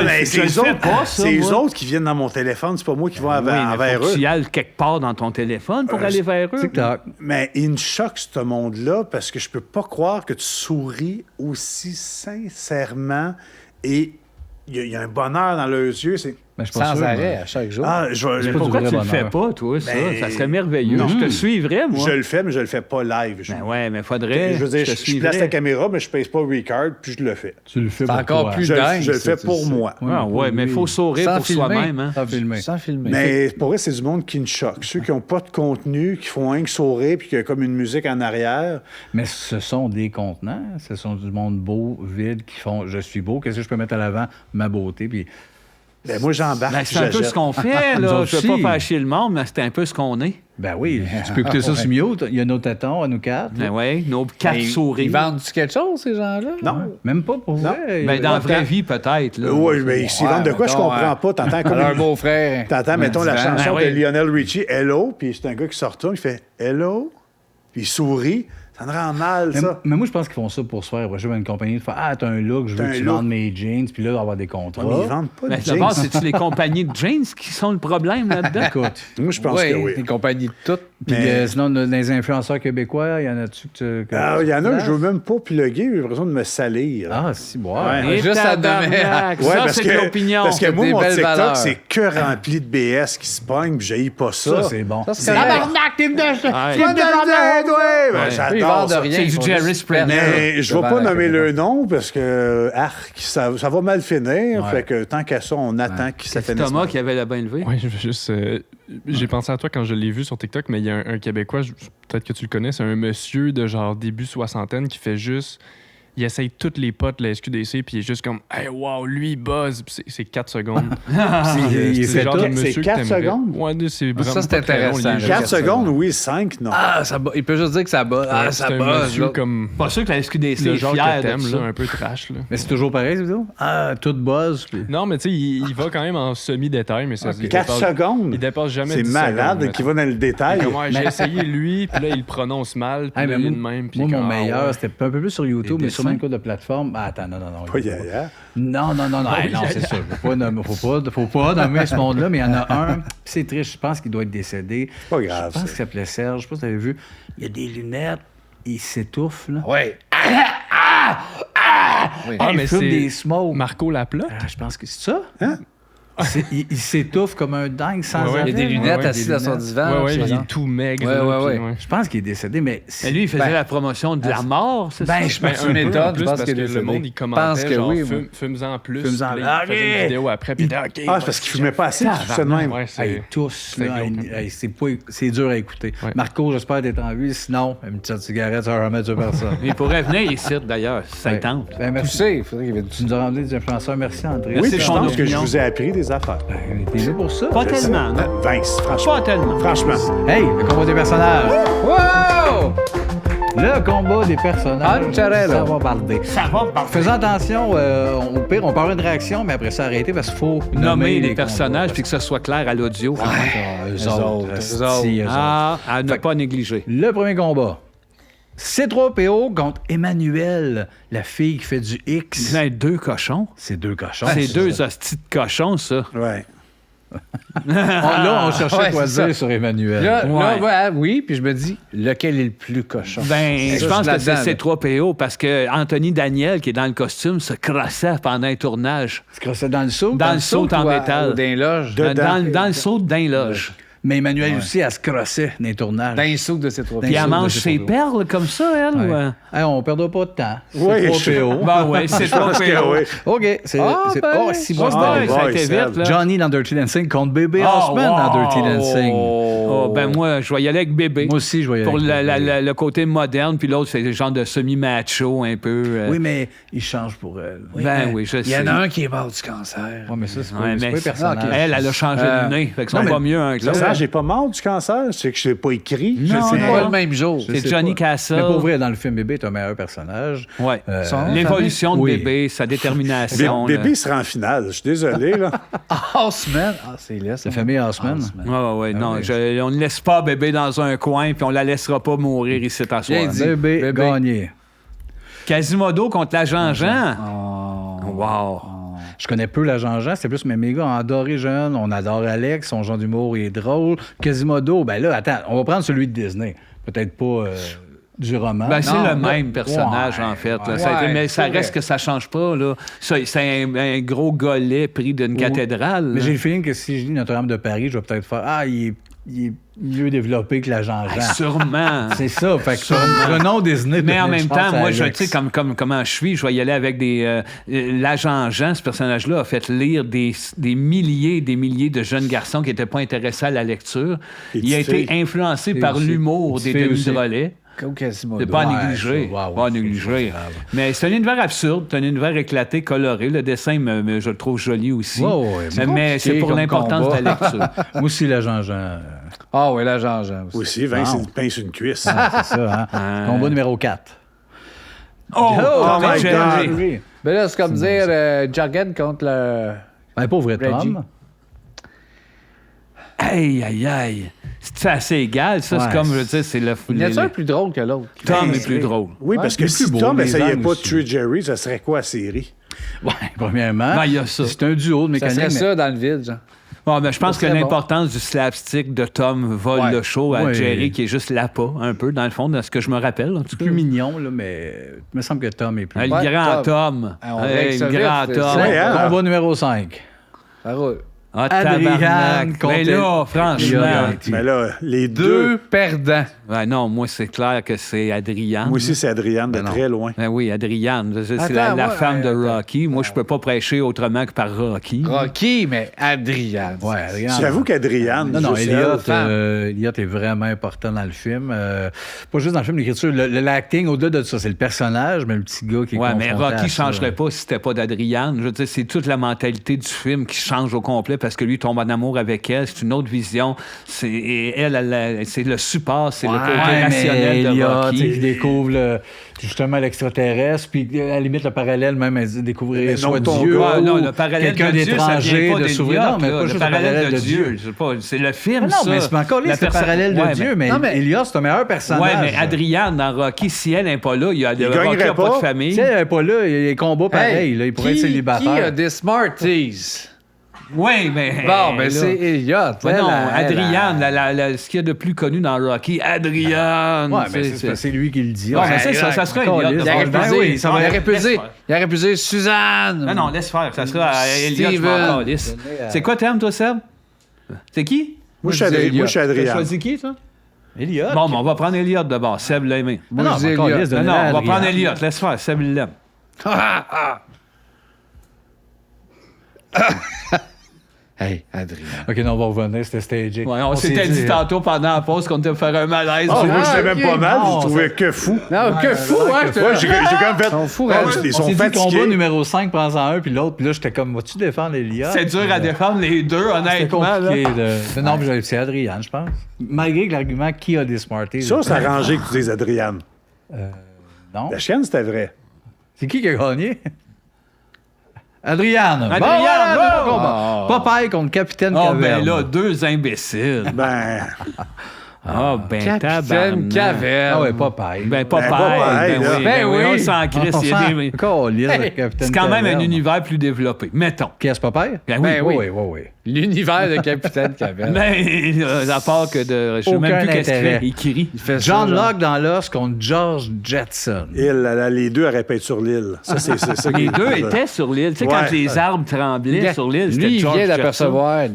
mais c'est je le eux fais autres, pas, ça, c'est eux moi. autres qui viennent dans mon téléphone, c'est pas moi qui vais Oui, mais envers faut que eux. tu y ailles quelque part dans ton téléphone pour aller vers eux. TikTok. Mais il me choque, ce monde-là, parce que je peux pas croire que tu souris aussi sincèrement et il y a un bonheur dans leurs yeux. C'est... Ben, je suis pas Sans sûr, arrêt, moi. à chaque jour. Ah, Mais pas pourquoi du tu vrai le fais bonheur. pas, toi, ça? Ben, Ça serait merveilleux. non. Je te suivrais, moi. Je le fais, mais je le fais pas live. Ben ouais, mais faudrait. Je veux dire, te je suivrais. place la caméra, mais je pèse pas record, puis je le fais. Tu le fais C'est pour encore toi. plus Je, dingue. je le fais ça, pour ça. moi. Ah ouais, mais il faut sourire Sans pour filmer. soi-même. Hein? Sans filmer. Sans filmer. Mais pour vrai, c'est du monde qui me choque. Ceux qui n'ont pas de contenu, qui font rien que sourire, puis qui a comme une musique en arrière. Mais ce sont des contenants. Ce sont du monde beau, vide, qui font « je suis beau, qu'est-ce que je peux mettre à l'avant? Ma beauté. » Puis Ben, moi, j'embarque. Ben, puis c'est un peu j'achète. ce qu'on fait, Nous là. autres Je veux aussi. pas faire chier le monde, mais c'est un peu ce qu'on est. ben oui, tu peux écouter ça sur Mute. Il y a nos tétons à nous quatre. Ben ouais, nos quatre Ils sourires. vendent-tu quelque chose, ces gens-là? Non. Même pas pour vrai. Ben, dans la vraie Attends. vie, peut-être. là. Oui, mais s'ils vendent de quoi, je mettons, comprends pas. T'entends comme Alors, un beau-frère. T'entends, mettons, la divan. chanson Ben de oui. Lionel Richie, Hello, puis c'est un gars qui se retourne, il fait Hello, puis il sourit. Ça me rend mal, Mais, ça. mais moi, je pense qu'ils font ça pour se faire. Je vais à une compagnie de faire « Ah, t'as un look, je veux T'as que un tu look. vendes mes jeans. » Puis là, avoir des contrats. Mais ils vendent pas Ben, de d'abord, jeans. c'est-tu les compagnies de jeans qui sont le problème là-dedans? Écoute. Moi, je pense Oui, que oui. les compagnies de toutes. Puis Mais- sinon, dans les influenceurs québécois, il y en a-tu que tu... Ah, il y en a que je veux même pas plugger, j'ai l'impression de me salir. Ah, si, bon. Ouais. Et Juste à tabarnak, Ouais, ça, parce c'est que, de l'opinion. parce que moi, des mon belles TikTok, valeurs. c'est que rempli de BS qui se pognent, puis j'haïs pas ça. Ça, c'est bon. Ça, c'est correct. Ouais. Ben, Eux, ils j'adore vendent ça. rien. C'est ils du font Jerry juste Springer. perdre. Mais je vais Devant pas la nommer caméra. le nom parce que ça va mal finir. Ouais. Fait que tant qu'à ça, on attend qu'il C'est s'atteigne. Thomas qui avait la bain levée. Ouais, je veux juste. J'ai pensé à toi quand je l'ai vu sur TikTok, mais il y a un Québécois, peut-être que tu le connais, c'est un monsieur de genre début soixantaine qui fait juste. Il essaye toutes les potes de la SQDC, puis il est juste comme, hey, wow, lui, il buzz. Puis c'est 4 secondes. il C'est fait le genre tout. de monsieur C'est que 4 t'aimerais. secondes? Ouais, c'est vraiment. Ça, c'est pas très long, intéressant. il est 4 juste- secondes, oui, 5, non. Ah, ça il peut juste dire que ça bat. Ah, Ouais, ça c'est un bat. monsieur comme. Pas sûr que la SQDC Le est genre fière que de t'aimes, ça. là, un peu trash. Là. Mais c'est toujours pareil, cette vidéo? Ah, tout buzz. Puis... Non, mais tu sais, il va quand même en semi-détail, mais ça. il 4 dépasse- secondes? Il dépasse jamais C'est 10 malade secondes, qui va dans le détail. mettons. Ouais, j'ai essayé lui, puis là, il le prononce mal, puis Hey, là, mais il est moi, de même. puis moi, il est mon comme, ah, meilleur, ouais. c'était un peu plus sur YouTube, Des mais sur dessins. une couple de plateformes. Ah, attends, non. Pas Yaya. Non, c'est ça. Faut pas nommer ce monde-là, mais il y en a un. Puis c'est triste, je pense qu'il doit être décédé. Pas grave, Je pense ça. qu'il s'appelait Serge. Je sais pas si vous avez vu. Il y a des lunettes. Il s'étouffe, là. Oui. Ah, il mais fume c'est des smokes. Marco Laplotte. Ah, je pense que c'est ça. Hein? Il s'étouffe comme un dingue sans Ouais, ouais. arrêt. Il y a des lunettes ouais, assis des dans son lunettes. divan. Ouais, tu il sais, est non? tout maigre. Ouais, là, ouais, puis, ouais. Je pense qu'il est décédé, mais... Et lui, il faisait Ben, la promotion de la mort, c'est ça? Ben, je Ben, pense un une peu, en étonne. plus, Je pense parce que que le monde, il commentait, que genre, oui, moi. fume-en plus. Fume-en. Puis là, il faisait une vidéo après, puis il disait, OK. Ah, c'est parce qu'il fumait pas assez, tu fais de même. Ouais, Hey, c'est... tous, c'est là, glauque, hey, c'est dur à écouter. Ouais. Marco, j'espère d'être en vie. Sinon, une petite cigarette, ça va remettre sur personne. Il pourrait venir ici, d'ailleurs, si ça Ouais. tente. Ben, Tu merci. sais, il faudrait qu'il vienne Tu nous as rendu des influenceurs. Merci, André. Oui, C'est puis je son pense que je opinion. vous ai appris des affaires. Ben, t'es là pour ça. Pas tellement, non? Vince, franchement. Pas tellement. Franchement. Hey, le combat des personnages. Wow! Le combat des personnages. Antarello. Ça va barder. Ça va parfait. Faisons attention, au pire, on parle de réaction, mais après ça, arrêter parce qu'il faut Nommer les combats. personnages puis que ce soit clair à l'audio. Ah, eux autres. eux asti, eux autres. Ah, à ne Fait que- pas négliger. Le premier combat. C3PO contre Emmanuel, la fille qui fait du X. C'est deux cochons. C'est deux cochons. C'est deux hosties de cochons, ça. Ouais. Là, on cherchait Ouais, quoi c'est dire ça. sur Emmanuel. Là, Ouais. ouais, oui, puis je me dis, lequel est le plus cochon? Ben, Ça, je pense que là-dedans, c'est C3PO parce que Anthony Daniel, qui est dans le costume, se crossait pendant un tournage. Tu crossais dans le saut? Dans le saut en Ou métal. Dans les loges. Dedans. Dans le saut d'un loge. Mais Emmanuel aussi, elle se crossait dans les tournages. Dans les sous de ces trois Puis elle mange ses perles comme ça, elle? Ouais. Ou... Hey, on ne perdra pas de temps. Oui, C'est je- 3 PO. Ben oui, c'est pas Parce que, PO. oui. OK. C'est, oh, si bon, Ah, c'était- ça a Ouais, été Seb. vite, là. Johnny dans Dirty Dancing contre Bébé Oh, Horseman dans Dirty Dancing. Oh, ben moi, je vais y aller avec Bébé. Moi aussi, je vais y aller Pour avec Bébé. le côté moderne, puis l'autre, c'est le genre de semi-macho un peu. Oui, mais il change pour elle. Ben oui, je sais. Il y en a un qui est mort du cancer. Ouais, mais ça, c'est pas, Ouais, c'est mais pas le personnage. Elle a changé de nez. Fait que Non, c'est mais pas mieux un que Ça, l'autre. j'ai pas mort du cancer. C'est que je l'ai pas écrit. Non, Je sais non. Pas pas. le même jour. C'est sais Johnny pas. Castle. Mais pour vrai, dans le film Bébé, est un meilleur personnage. Ouais. Son L'évolution de famille? Bébé, sa détermination. Bébé là. sera en finale. Je suis désolé, là. Horseman. Ah, c'est laid, ça. La famille Horseman. Ouais, non, on ne laisse pas Bébé dans un coin, puis on la laissera pas mourir ici à soir. Bien dit. Bébé, Bébé. gagné. Quasimodo contre l'agent Jean. Wow. Je connais peu la Jean-Jean, c'est plus mes gars ont adoré Jeune, on adore Alex, son genre d'humour est drôle. Quasimodo, ben là, attends, on va prendre celui de Disney. Peut-être pas du roman. Ben, c'est Non, le ben, même personnage, ouais, en fait. là. ouais. Ça a été- Ouais, mais ça c'est reste vrai. que ça change pas. Là. C'est un gros golet pris d'une cathédrale. Mais là. j'ai le feeling que si je lis Notre-Dame de Paris, je vais peut-être faire il est mieux développé que la Jean-Jean. Ah, sûrement. C'est ça, fait que prenons Disney. Mais en donnez même une temps, chance à moi, je Alex. sais comment je suis, je vais y aller avec des... l'agent Jean, ce personnage-là, a fait lire des milliers et des milliers de jeunes garçons qui n'étaient pas intéressés à la lecture. Et Il a tu été fais- influencé Et par aussi. l'humour Tu des fais aussi. demi-drolets. Comme Quasimodo. C'est pas à Ouais, négliger. ça, ouais, Pas à ouais, négliger. c'est grave. Mais c'est un univers absurde, c'est un univers éclaté, coloré. Le dessin, je le trouve joli aussi. Ouais, ouais, Mais c'est pour comme l'importance de la lecture. Moi aussi, la Jean-Jean. Ah oui, là, Jean-Jean aussi. Aussi, Vince, il pince une cuisse. C'est ça, hein? Combat numéro 4. Oh, my Jerry. God. Ben là, c'est comme dire Jargon contre le... Ben, pas vrai, Reggie. Tom. Aïe, aïe, aïe. C'est assez égal, ça. Ouais, C'est comme, je veux dire, c'est le... Il y en a un plus drôle que l'autre. Tom est plus drôle. Oui, parce que il est si plus beau, Tom les essayait angles pas de aussi. tuer Jerry, ça serait quoi la série? Ouais, premièrement. Ben, il y a ça. C'est un duo de Ça mécanique. serait ça dans le vide, genre. Bon, ben, je pense que serait bon. l'importance du slapstick de Tom vole Ouais. le show à Ouais. Jerry, qui est juste l'appât, un peu, dans le fond, de ce que je me rappelle. En tout C'est cas. plus mignon, là, mais il me semble que Tom est plus. Le Ouais, grand Tom. Tom. Ah, on règle ça Le vite, grand c'est Tom. ça. Ouais, hein? Combat numéro 5. Ça roule. Ah, Adrian tabarnak. contre Mais là, franchement. Elliott. Mais là, les deux. Deux perdants. Ben non, moi, c'est clair que c'est Adriane. Moi aussi, c'est Adriane de Ben non. très loin. Ben oui, Adriane. C'est Attends, la moi, femme de attends. Rocky. Moi, je peux pas prêcher autrement que par Rocky. Rocky, mais Adrian. Ouais, Adrian. J'avoue qu'Adriane. Non, non, juste Elliott est vraiment important dans le film. Pas juste dans le film, l'écriture, l'acting, au-delà de ça, c'est le personnage, mais le petit gars qui est Ouais, mais confronté à Rocky ça. changerait pas si c'était pas d'Adriane. Je veux dire, c'est toute la mentalité du film qui change au complet parce que lui tombe en amour avec elle. C'est une autre vision. Et elle, c'est le support, c'est le côté Ouais, rationnel mais de Elliott, Rocky. il découvre justement l'extraterrestre, puis à la limite, le parallèle même, elle dit découvrir Mais soit non, ton Dieu Ouais, ou non, le parallèle quelqu'un de Dieu, ça d'étranger, vient pas de d'Eliott, souverain. Non, mais là. pas Le juste le parallèle de Dieu. C'est le film, Non, ça. mais c'est encore là, La c'est le perso- parallèle de Ouais, Dieu, mais, non, mais- Elliott, c'est un meilleur personnage. Ouais, mais Adriane, dans Rocky, si elle n'est pas là, il y a Il Rocky gagnerait n'a pas de pas. famille. Si elle n'est pas là, il y a des combats pareils. Là, il pourrait être Qui a célibataire. des Smarties? Oui, mais. Bon, ben là. c'est Elliott. Ouais, Elle, non, elle, Adriane, ce qu'il y a de plus connu dans Rocky, Adriane. Ouais, mais c'est lui qui le dit. Ouais, mais ça serait Encore Elliott. là, Il aurait ben pu oui, dire- ça va il être- aurait pu dire- il aurait pu dire Suzanne. Non, non, laisse faire. Ça sera à Elliott, je m'en Steven. calisse. C'est quoi t'aimes, toi, Seb? C'est qui? Moi, je suis T'as Adriane. choisi qui, toi? Elliott. Bon, on va prendre Elliott d'abord. Seb l'a aimé. non, Moi, je dis encore Elliott. liste de Non, non, on va Adriane. prendre Elliott. Laisse faire. Seb l'aime. Hey, Adrien. OK, non, on va revenir, c'était stagé. Ouais, on s'était dit tantôt pendant la pause qu'on te faire un malaise. Ah, moi, j'étais même ok. pas mal. Non, Je trouvais que fou. Non, que fou, hein? Ouais, j'ai quand même fait. Sont fous, Ah, hein? ils On sont s'est dit combat fatigués. numéro 5, prends-en un, puis l'autre, puis là, j'étais comme, vas-tu défendre Elliott? C'est dur à défendre les deux, C'était honnêtement. là. compliqué. Non, mais c'est Adriane, je pense. Malgré que l'argument qui a des Smarties. Ça, c'est arrangé que tu dises Adriane. Non. La chienne, c'était vrai. C'est qui a gagné? Adriane. Adriane, voilà, bon! combat. Popeye contre Capitaine Oh, Caverne. ben là, deux imbéciles. Ben, Ah, ben Capitaine tabarnak. Caverne. Ah ouais, Popeye. Ben, Popeye. Popeye, Ben là. oui, Ben oui. On s'en crisse. On il y a sent- des- Calisse, Hey, Capitaine C'est quand même un Caverne. univers plus développé. Mettons. Qui est-ce, Popeye? Ben oui. Ben oui. Oui, oui, oui. L'univers de Capitaine Caverne. Ben, à part que de. Je sais Aucun même plus qu'est-ce qu'il intérêt. fait. Il crie. Il fait John ça, genre. Locke dans Lost contre George Jetson. les deux auraient pu être sur l'île. Ça, c'est ça. Les qui est deux cool. étaient sur l'île. Tu sais, quand Ouais. les arbres tremblaient sur l'île, c'était Lui, il George vient Jetson. d'apercevoir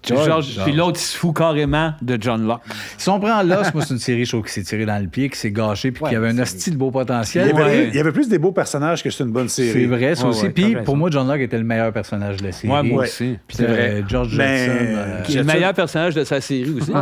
Puis l'autre, il se fout carrément de John Locke. Si on prend Lost, moi, c'est une série, je trouve, qui s'est tirée dans le pied, qui s'est gâchée, puis qui avait un hostie de beau potentiel. Il y avait plus des beaux personnages que c'est une bonne série. C'est vrai, ça Ouais, aussi. ouais, Puis t'as pour raison. moi, John Locke était le meilleur personnage de la série. Ouais, moi aussi. Puis George Jetson. Qui est le meilleur personnage de sa série aussi.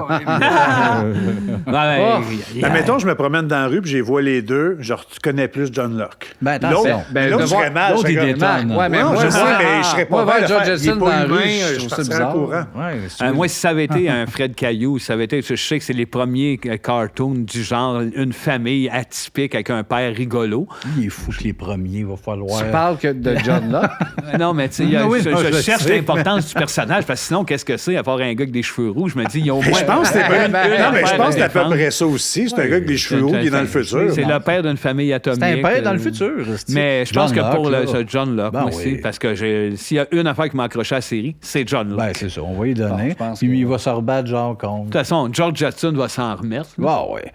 Ben, mettons, je me promène dans la rue puis je les vois les deux, genre, tu connais plus John Locke. Ben, attention. L'autre, je serais mal. l'autre, je il serais comme, détonne. Ouais, mais non, moi, je sais, mais je serais pas moi, voir mal de George faire, il est Jetson pas dans la humain, rue, je je trouve ça partirais en bizarre. courant. Ouais, mais si tu veux- Moi, si ça avait été un Fred Caillou, ça avait été, je sais que c'est les premiers cartoons du genre une famille atypique avec un père rigolo. Il est fou que les premiers, il va falloir. Tu parles que de John Locke. Non, mais tu sais, il y a- Oui, non, je je cherche sais. l'importance du personnage parce que sinon, qu'est-ce que c'est à part un gars avec des cheveux rouges? Je me dis, il y a au moins. Je pense que c'était ben, non, mais je affaire pense à que c'est à peu défendre. près ça aussi. C'est un gars avec des cheveux roux qui est dans le futur. C'est le père d'une famille atomique. C'est un père dans le futur. Mais je pense que pour le John Locke, Ben moi oui. aussi, parce que s'il y a une affaire qui m'a accroché à la série, c'est John Locke. Ben, c'est ça, on va y donner. je pense Puis que- il va se rebattre, genre, De contre. toute façon, George Jetson va s'en remettre. Ah, ouais.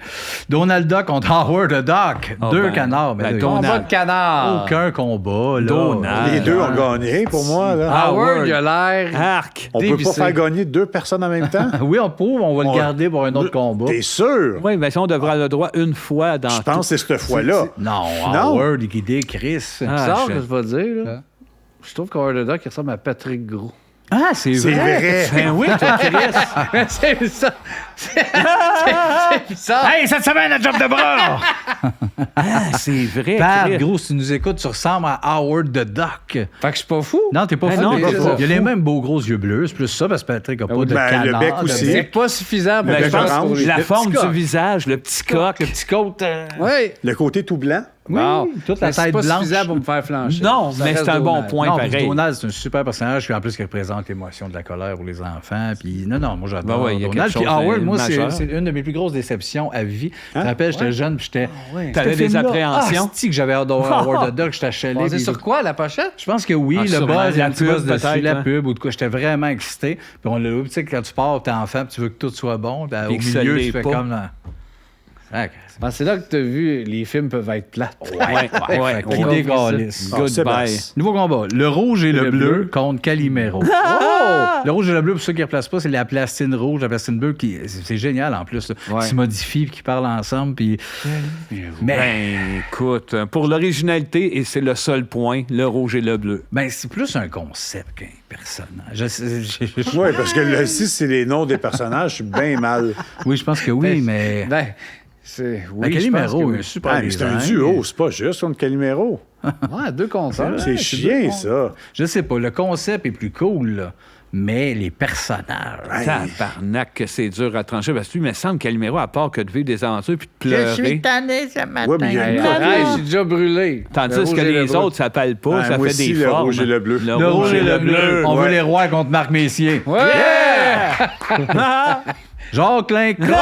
Donald Duck contre Howard the Duck. Ah, Deux ben, canards. Mais ben, là, Donald. Combat de canard. aucun combat, là. Donald. Les deux ont gagné pour moi. Là. Howard, il a l'air. Arc! On peut pas dévissé. faire gagner deux personnes en même temps? Oui, on peut, on va le garder pour un autre combat. T'es sûr? Oui, mais si on devra le droit une fois dans Je pense que c'est cette fois-là. Non, Non. Howard, il guidait Chris. Ah, Bizarre je- que je vais dire, là. Je trouve qu'Howard the Duck, il ressemble à Patrick Gros. Ah, c'est C'est vrai. Ben oui, toi, Chris! C'est bizarre. C'est bizarre. Hey, cette semaine, la job de bras! Ah, c'est vrai, Pat, Chris. gros, si tu nous écoutes, tu ressembles à Howard the Duck. Fait que je suis pas fou. Non, t'es pas Ah fou. non, t'es t'es pas pas fou. Il a les fou. mêmes beaux gros yeux bleus. C'est plus ça, parce que Patrick a pas de ben, le canard. bec de aussi. C'est pas suffisant pour Ben, que je je pense pense. la Le forme petit du coq. visage, le petit coq. Le petit côte. Oui. Le côté tout blanc. Oui, Bon. toute la Mais c'est tête pas blanche. suffisant pour me faire flancher. Non, Ça mais reste c'est un bon Donald. point, Non, puis pareil. Donald, c'est un super personnage, puis en plus, qui représente l'émotion de la colère pour les enfants. Puis non, moi, j'adore Ben ouais, il y a Donald. quelque Puis chose Howard, de moi, majeur. c'est une de mes plus grosses déceptions à vie. Je me rappelle, j'étais jeune, puis j'étais... T'avais des appréhensions? Ah, c'est que j'avais adoré Howard the Duck, j'étais chalé. Basé puis- sur quoi, la pochette? Je pense que oui, Ah, le sûrement. buzz, il y a La un petit pub, buzz dessus, peut-être, la hein. pub ou de quoi. J'étais vraiment excité. Puis on l'a vu, tu sais, quand tu pars, t'es enfant, puis tu veux que tout soit bon. Ben, au Puis que ça milieu, l'est tu fais pas. comme... Ah, Ben, c'est là que tu as vu les films peuvent être plates. Ouais, ouais, fait qu'il ouais. décalisse. Ah, Goodbye. Sébastien. Nouveau combat. Le rouge et le, Le bleu, bleu. contre Calimero. Le rouge et le bleu, pour ceux qui ne replacent pas, c'est la plastine rouge, la plastine bleue. C'est génial en plus. Là. Ouais. Qui se modifient puis qui parlent ensemble. Puis... Mais Ben, écoute, pour l'originalité, et c'est le seul point, le rouge et le bleu. ben, c'est plus un concept qu'un personnage. Oui, parce que là, si c'est les noms des personnages, je suis bien mal. Oui, je pense que oui, mais... Ben, c'est. Oui, Ben, je pense Calimero, que un oui. super Ah, mais c'est un design. duo, c'est pas juste contre Calimero. Ouais, deux contre un. C'est chien, ça. Je sais pas, le concept est plus cool, là, mais les personnages... Tabarnak, que c'est dur à trancher. Parce que lui, il me semble qu'Alimero, à part que de vivre des aventures puis de pleurer. tanné ce matin. Ouais, mais il y a une Hey, couple. arrête, je suis déjà brûlé. Tandis Le que rouge et le les bleu. autres, ça pèle pas, Ouais, ça moi fait aussi, des le formes. rouge et le bleu. Le rouge et le bleu. On Ouais. veut les rois contre Marc Messier. Ouais! Jacques Croc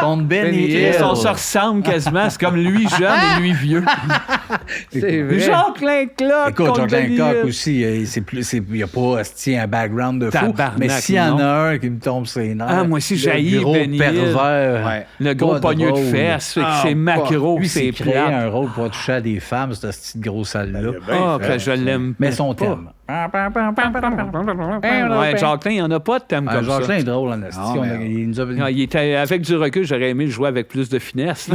contre Benny Hill. On se ressemble quasiment. C'est comme lui jeune et lui vieux. C'est vrai. Jacques Lincloc Écoute, contre Jacques Benny Croc Hill. aussi, il n'y a pas un background de fou. Tabarnak, Mais s'il y en non. a un qui me tombe sur les nerfs. Ah, moi aussi, j'haïs le gros Benny Hill. pervers. Ouais. Le gros Pas pogneux de drôle. fesses, fait que c'est macro, Lui, c'est c'est créé plat. un rôle pour toucher à des femmes, cette petite grosse salle-là. Ah, que je l'aime. Mais son pas. thème. Ouais, Jacqueline, il n'y en a pas de thème Ah, comme ça. Jacqueline est drôle en esti. Non, mais- Il nous a... Non, il était, avec du recul, j'aurais aimé le jouer avec plus de finesse.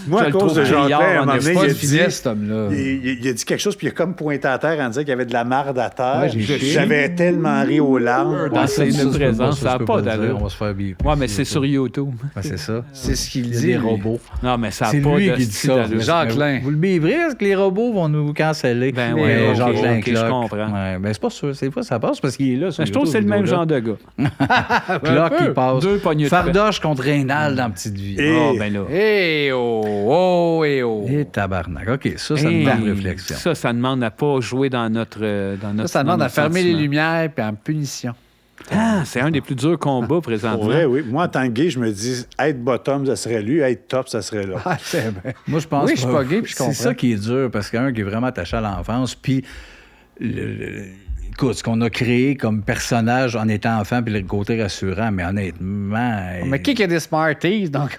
Moi, Je à le cause trouve de Jean-Claude, criard à un en moment esti. donné, Pas il de a dit... finesse, cet homme-là. Il a dit quelque chose, puis il a comme pointé à terre en disant qu'il y avait de la marde à terre. Ouais, j'ai chié. J'avais tellement ri aux larmes. Dans ses Ça, je peux présence, pas- ça n'a je peux pas le dire, d'allure. On va se faire bip. Ouais, mais c'est sur YouTube. Ben, c'est ça. C'est ce qu'il Il y a dit. des lui. robots. Non, mais ça n'a C'est pas lui de qui dit style ça. d'allure. Jacqueline. Vous le biverez, parce que les robots vont nous canceller. Ben ouais, ok, Jacqueline ok, je Clock. comprends. Ouais, ben c'est pas sûr. C'est pas ça passe parce qu'il est là. sur Mais je trouve que c'est le YouTube, même genre de gars. Clock qui passe. Deux poignées de Fardoche contre Reynald dans Petite Vie. Et- Oh, ben là. Eh oh, eh oh. Et tabarnak. OK, ça Hey, demande réflexion. Ça demande à pas jouer dans notre. Ça demande dans à notre fermer les sentiment. lumières puis en punition. Ah, c'est un des plus durs combats Pour présentement. vrai, oui. Moi, en tant que gay, je me dis, être bottom, ça serait lui, être top, ça serait là. Ah, c'est bien. Moi, je pense Oui, je suis pas gay, puis je comprends. C'est ça qui est dur, parce qu'un qui est vraiment attaché à l'enfance, puis écoute, ce qu'on a créé comme personnage en étant enfant, puis le côté rassurant, mais honnêtement... Mais qui a des Smarties, donc?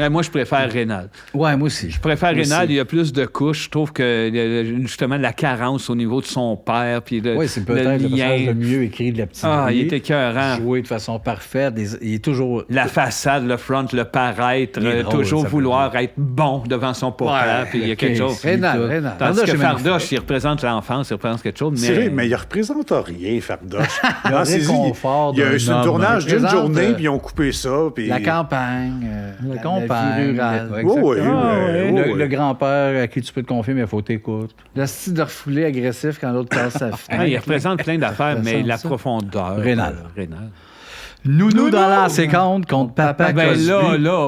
Moi, je préfère Rénal. Ouais, moi aussi. Je préfère Rénal, il y a plus de couches. Je trouve que, justement, la carence au niveau de son père, puis Oui, c'est peut-être le personnage le mieux écrit de la petite vie. Il est écœurant. Joué de façon parfaite. Il est toujours... La façade, le front, le paraître, Il est drôle, toujours ça peut vouloir être bon devant son papa, puis il y a quelque chose. Rénal. Tandis que c'est Fardoche, il représente l'enfance, il représente quelque chose, C'est vrai, mais il ne représente rien, Fardoche. Le réconfort Il y a d'un un homme. tournage d'une représente, journée, puis ils ont coupé ça. Puis... La campagne, La vie campagne. rurale. Le grand-père à qui tu peux te confier, mais il faut t'écouter. Le style de refoulé agressif quand l'autre casse sa fenêtre. Il représente plein d'affaires, mais la ça. profondeur. Rénal. Rénal. Nounou dans l'air 50 contre Papa Ben Cosby.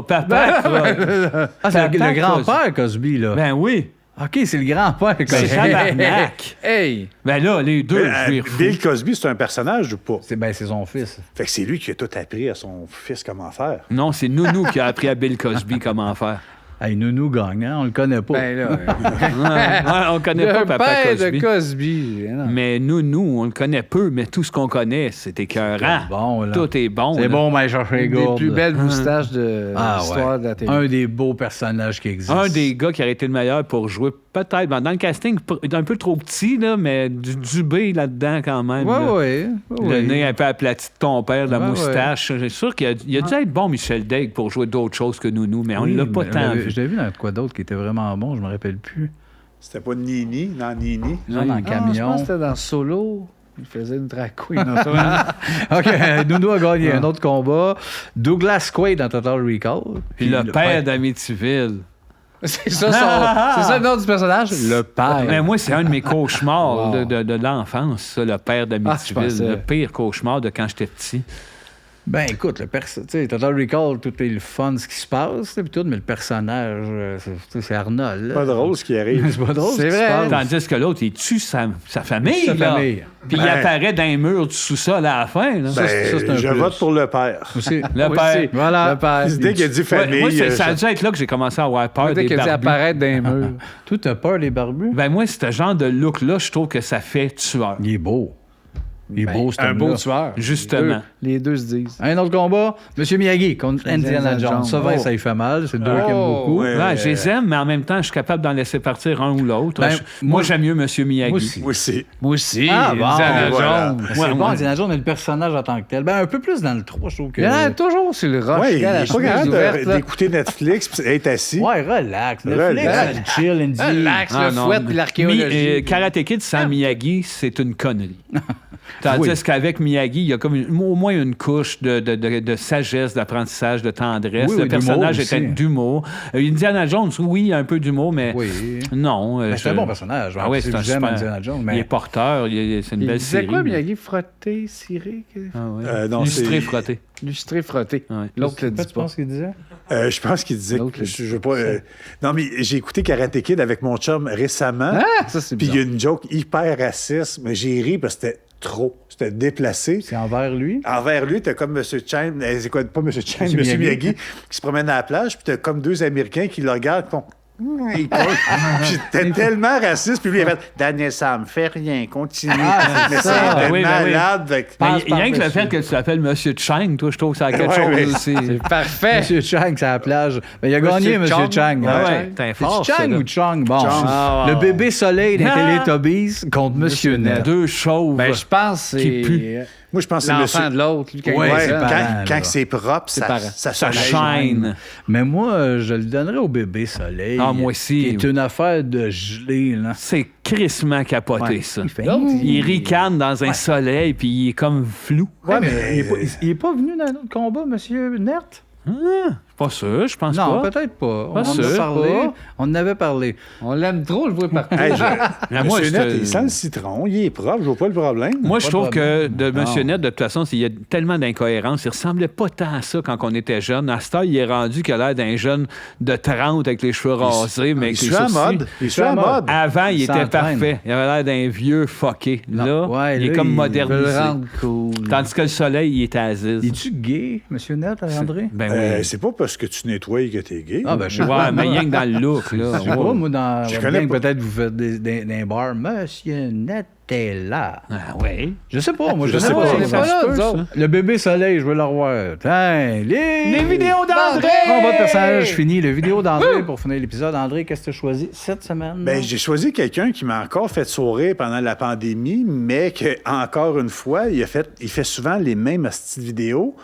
papa. Ah, c'est le Papa grand-père Cosby, là. Ben oui. OK, c'est le grand-père C'est Cosby. tabarnak. Hey! Ben là, les deux, je vais Bill Cosby, c'est un personnage ou pas? C'est son fils. Fait que c'est lui qui a tout appris à son fils comment faire. Non, c'est Nounou qui a appris à Bill Cosby comment faire. Hey, Nounou gagne, hein? On le connaît pas. Ben là, Ouais, on connaît pas le Papa père Cosby. de Cosby. Non. Mais Nounou, on le connaît peu, mais tout ce qu'on connaît, c'est écœurant. C'est bon, là. Tout est bon. C'est là. bon, mais chercher les Une des gourdes. plus belles moustaches de Ah, l'histoire ouais. de la télé. Un des beaux personnages qui existent. Un des gars qui aurait été le meilleur pour jouer, peut-être, dans le casting, un peu trop petit, là, mais du Dubé là-dedans quand même. Ouais, là. ouais. Le nez un peu aplati de ton père, la Ouais, moustache. C'est sûr qu'il a dû être bon, Michel Daigle, pour jouer d'autres choses que Nounou, mais on Oui, l'a pas mais tant vu. Je l'ai vu dans quoi d'autre qui était vraiment bon, je me rappelle plus. C'était pas Nini, dans Nini. Genre dans le Je camion. pense que c'était dans Solo. Il faisait une drag queen. en toi. OK, Nounou a gagné un autre combat. Douglas Quaid dans Total Recall. Puis le père d'Amityville. c'est ça le nom du personnage? Le père. Mais moi, c'est un de mes cauchemars Wow. de l'enfance, ça, le père je d'Amityville. pensais. Le pire cauchemar de quand j'étais petit. Ben écoute, tu sais, Total Recall, tout est le fun, ce qui se passe, puis tout, mais le personnage, c'est Arnold. là. Pas drôle ce qui arrive. C'est pas drôle. C'est ce qui se vrai. passe. Tandis que l'autre, il tue sa famille. Sa là. famille. Puis il Ben. apparaît dans les murs du sous-sol à la fin. Là. ça, c'est un je plus. vote pour le père. Aussi. Le Moi père. aussi. Voilà. Le père. Dès qu'il a dit Ouais, famille. moi, ça a dû être là que j'ai commencé à avoir peur Dès des qu'il a dit barbus. apparaître dans les murs. Toi, t'as peur des barbus? Ben moi, ce genre de look-là, je trouve que ça fait tueur. Il est beau. Il est beau, cet Un homme-là. beau tueur. Justement. Les deux se disent. Un autre combat, M. Miyagi contre Indiana Jones. Ça va, Oh. ça lui fait mal. C'est deux qui aiment Oh. beaucoup. Ouais. Ouais, je les aime, mais en même temps, je suis capable d'en laisser partir un ou l'autre. Ben, Moi, j'aime mieux M. Miyagi. Moi aussi. Moi aussi. Moi aussi. Ah, bon, Indiana voilà. Jones. C'est Ouais, bon, ouais. Indiana Jones, mais le personnage en tant que tel. Ben, un peu plus dans le 3, je trouve que... Il y en a toujours sur le roche. Ouais, il gars, la est pas chemise capable ouverte, là. d'écouter Netflix puis être assis. Ouais, relax. Relax. Netflix, chill, Indy. Relax, Ah, le non. fouet puis l'archéologie. Karate Kid sans Miyagi, c'est une connerie. Tandis Oui. qu'avec Miyagi, il y a comme au moins une couche de sagesse, d'apprentissage, de tendresse. Oui, le oui, personnage d'humour était aussi. d'humour. Indiana Jones, oui, un peu d'humour, mais Oui. non. Ben, c'est un bon personnage. Ah oui, c'est un J'aime super... Indiana Jones, Il mais... est porteur, c'est une Il belle disait série. quoi, mais- Miyagi? Frotter, cirer? Ah, ouais. Non, Lustré, c'est- frotté. Lustré, frotter. Ouais. L'autre le Pourquoi dit tu pas. penses qu'il disait? Je pense qu'il disait L'autre que le je veux pas. Non, mais j'ai écouté Karate Kid avec mon chum récemment. Ah, ça, c'est Puis il y bizarre. a une joke hyper raciste, mais j'ai ri parce que c'était trop. C'était déplacé. C'est envers lui? Envers lui, t'as comme M. Chang, c'est quoi, pas M. Chang, Monsieur M. Miyagi. Miyagi, qui se promène à la plage, puis t'as comme deux Américains qui le regardent, qui font. Puis t'es tellement raciste, puis lui, il a fait Daniel, ça me fait rien, continue. Mais ça. c'est Oui, ben oui. malade. fait que- Ben, Passe rien que le par-dessus. fait que tu l'appelles Monsieur Chang, toi, je trouve que ça a quelque Ouais, chose ouais. aussi. C'est parfait. Monsieur Chang, c'est à la plage. Ben, il a gagné, Monsieur Monsieur Chang. Chang. Ah Ouais. ouais, t'es C'est fort, ça, Chang là. ou Chang? Bon. Chang. Ah, Le wow. bébé soleil des Ah! Teletubbies contre Monsieur Net. Deux chauves. Ben, je pense que Qui pue. c'est Moi, je pense que c'est l'enfant monsieur. de l'autre. lui, quand il Ouais, est Ouais, c'est jeune. pas- quand, parents, quand là. c'est propre, C'est ça, parents. ça Ça soleil. shine. Mais moi, je le donnerais au bébé soleil. Ah, moi aussi. Qui est une affaire de gelée, là. C'est crissement capoté, Ouais. ça. Il fait- Il ricane dans un soleil, puis il est comme flou. Ouais, mais il est pas venu dans un autre combat, Monsieur Net? Pas sûr, je pense Non, pas. peut-être pas. On Pas en a sûr, parlé. pas. On en avait parlé. On l'aime trop, le voit partout. Hey, Mais moi, Monsieur je Net, te- il sent le citron, il est propre, je vois pas le problème. Moi, je Pas de trouve que problème. de M. Net, de toute façon, il y a tellement d'incohérences. Il ressemblait pas tant à ça quand on était jeune. À cette heure, il est rendu qu'il a l'air d'un jeune de 30 avec les cheveux rasés, mais il avec les suit à sourcils. mode. Il suit à mode. Avant, il était s'entraîne. parfait. Il avait l'air d'un vieux fucké. Non. Là, Ouais, il est là, comme il Il veut le modernisé. rendre cool. Tandis que le soleil, il était Aziz. Es-tu gay, Monsieur Net, André? Ben oui. C'est pas parce parce que tu nettoies que t'es gay. Ah, ben, je sais Ouais, pas. mais rien que dans le look, là. Je sais pas, moi, dans Je votre connais gang, pas. peut-être vous faites des bars. Monsieur Nutella. Ah, ouais. Je sais pas, moi, je Je sais sais pas. pas, Ça c'est se pas là, peut, nous ça. autres. Le bébé soleil, je veux le revoir. Tiens, les vidéos d'André! Prends votre personnage fini. Le vidéo d'André pour finir l'épisode. André, qu'est-ce que tu as choisi cette semaine? Ben, j'ai choisi quelqu'un qui m'a encore fait sourire pendant la pandémie, mais que, encore une fois, il fait souvent les mêmes hosties de vidéos.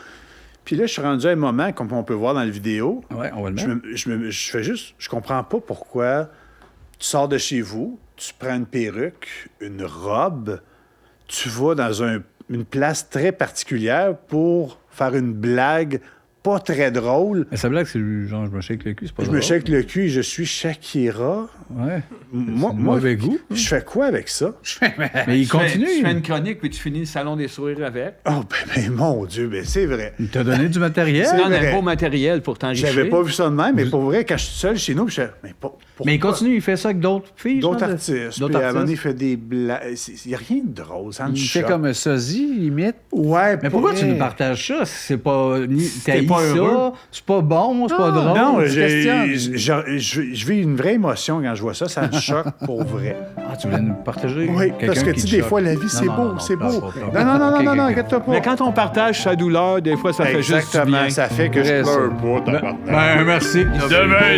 Puis là, je suis rendu à un moment, comme on peut voir dans la vidéo, Ouais, on va le mettre. je fais juste, je comprends pas pourquoi tu sors de chez vous, tu prends une perruque, une robe, tu vas dans une place très particulière pour faire une blague pas très drôle. Mais ça blague, c'est genre, je me shake le cul, c'est pas Je drôle. me shake le cul et je suis Shakira. Ouais. Moi, mauvais goût. Je fais quoi avec ça? Mais il continue. Tu fais une chronique, puis tu finis le salon des sourires avec. Oh, ben mon Dieu, ben c'est vrai. Il t'a donné du matériel. C'est Non, on a vrai. un beau matériel pour t'enrichir. J'avais pas vu ça de même, mais pour vrai, quand je suis seul chez nous, je fais, mais pourquoi? Mais il continue, il fait ça avec d'autres filles. D'autres genre, artistes. D'autres Puis à un moment donné, il artistes. fait des blagues. Il n'y a rien de drôle, ça me Il fait choque. comme un sosie, limite. Ouais, Mais pourquoi pour tu vrai. nous partages ça? C'est pas. T'as pas heureux. ça, c'est pas bon, c'est pas drôle. Non, tu questionnes. je vis une vraie émotion quand je vois ça. Ça me choque pour vrai. Ah, tu voulais nous partager? Oui, quelqu'un parce que qui tu te sais, des choque. fois, la vie, Non, c'est non, beau, non, c'est pleure beau. pas, pleure Non, pas. non, non, Ok, non, non, ok. inquiète-toi pas. Mais quand on partage sa douleur, des fois, ça fait juste du Exactement, bien. ça fait que je Vrai, ça. pleure pas, tabarnak. Ben, merci.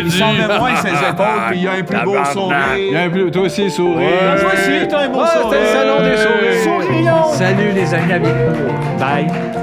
Il semble moins ses épaules, puis il a un plus beau Il y a sourire. un plus... Toi aussi, sourire. Toi aussi, t'as un beau Ah, sourire. c'était le salon des sourires. Sourions. Salut, les amis. Bye.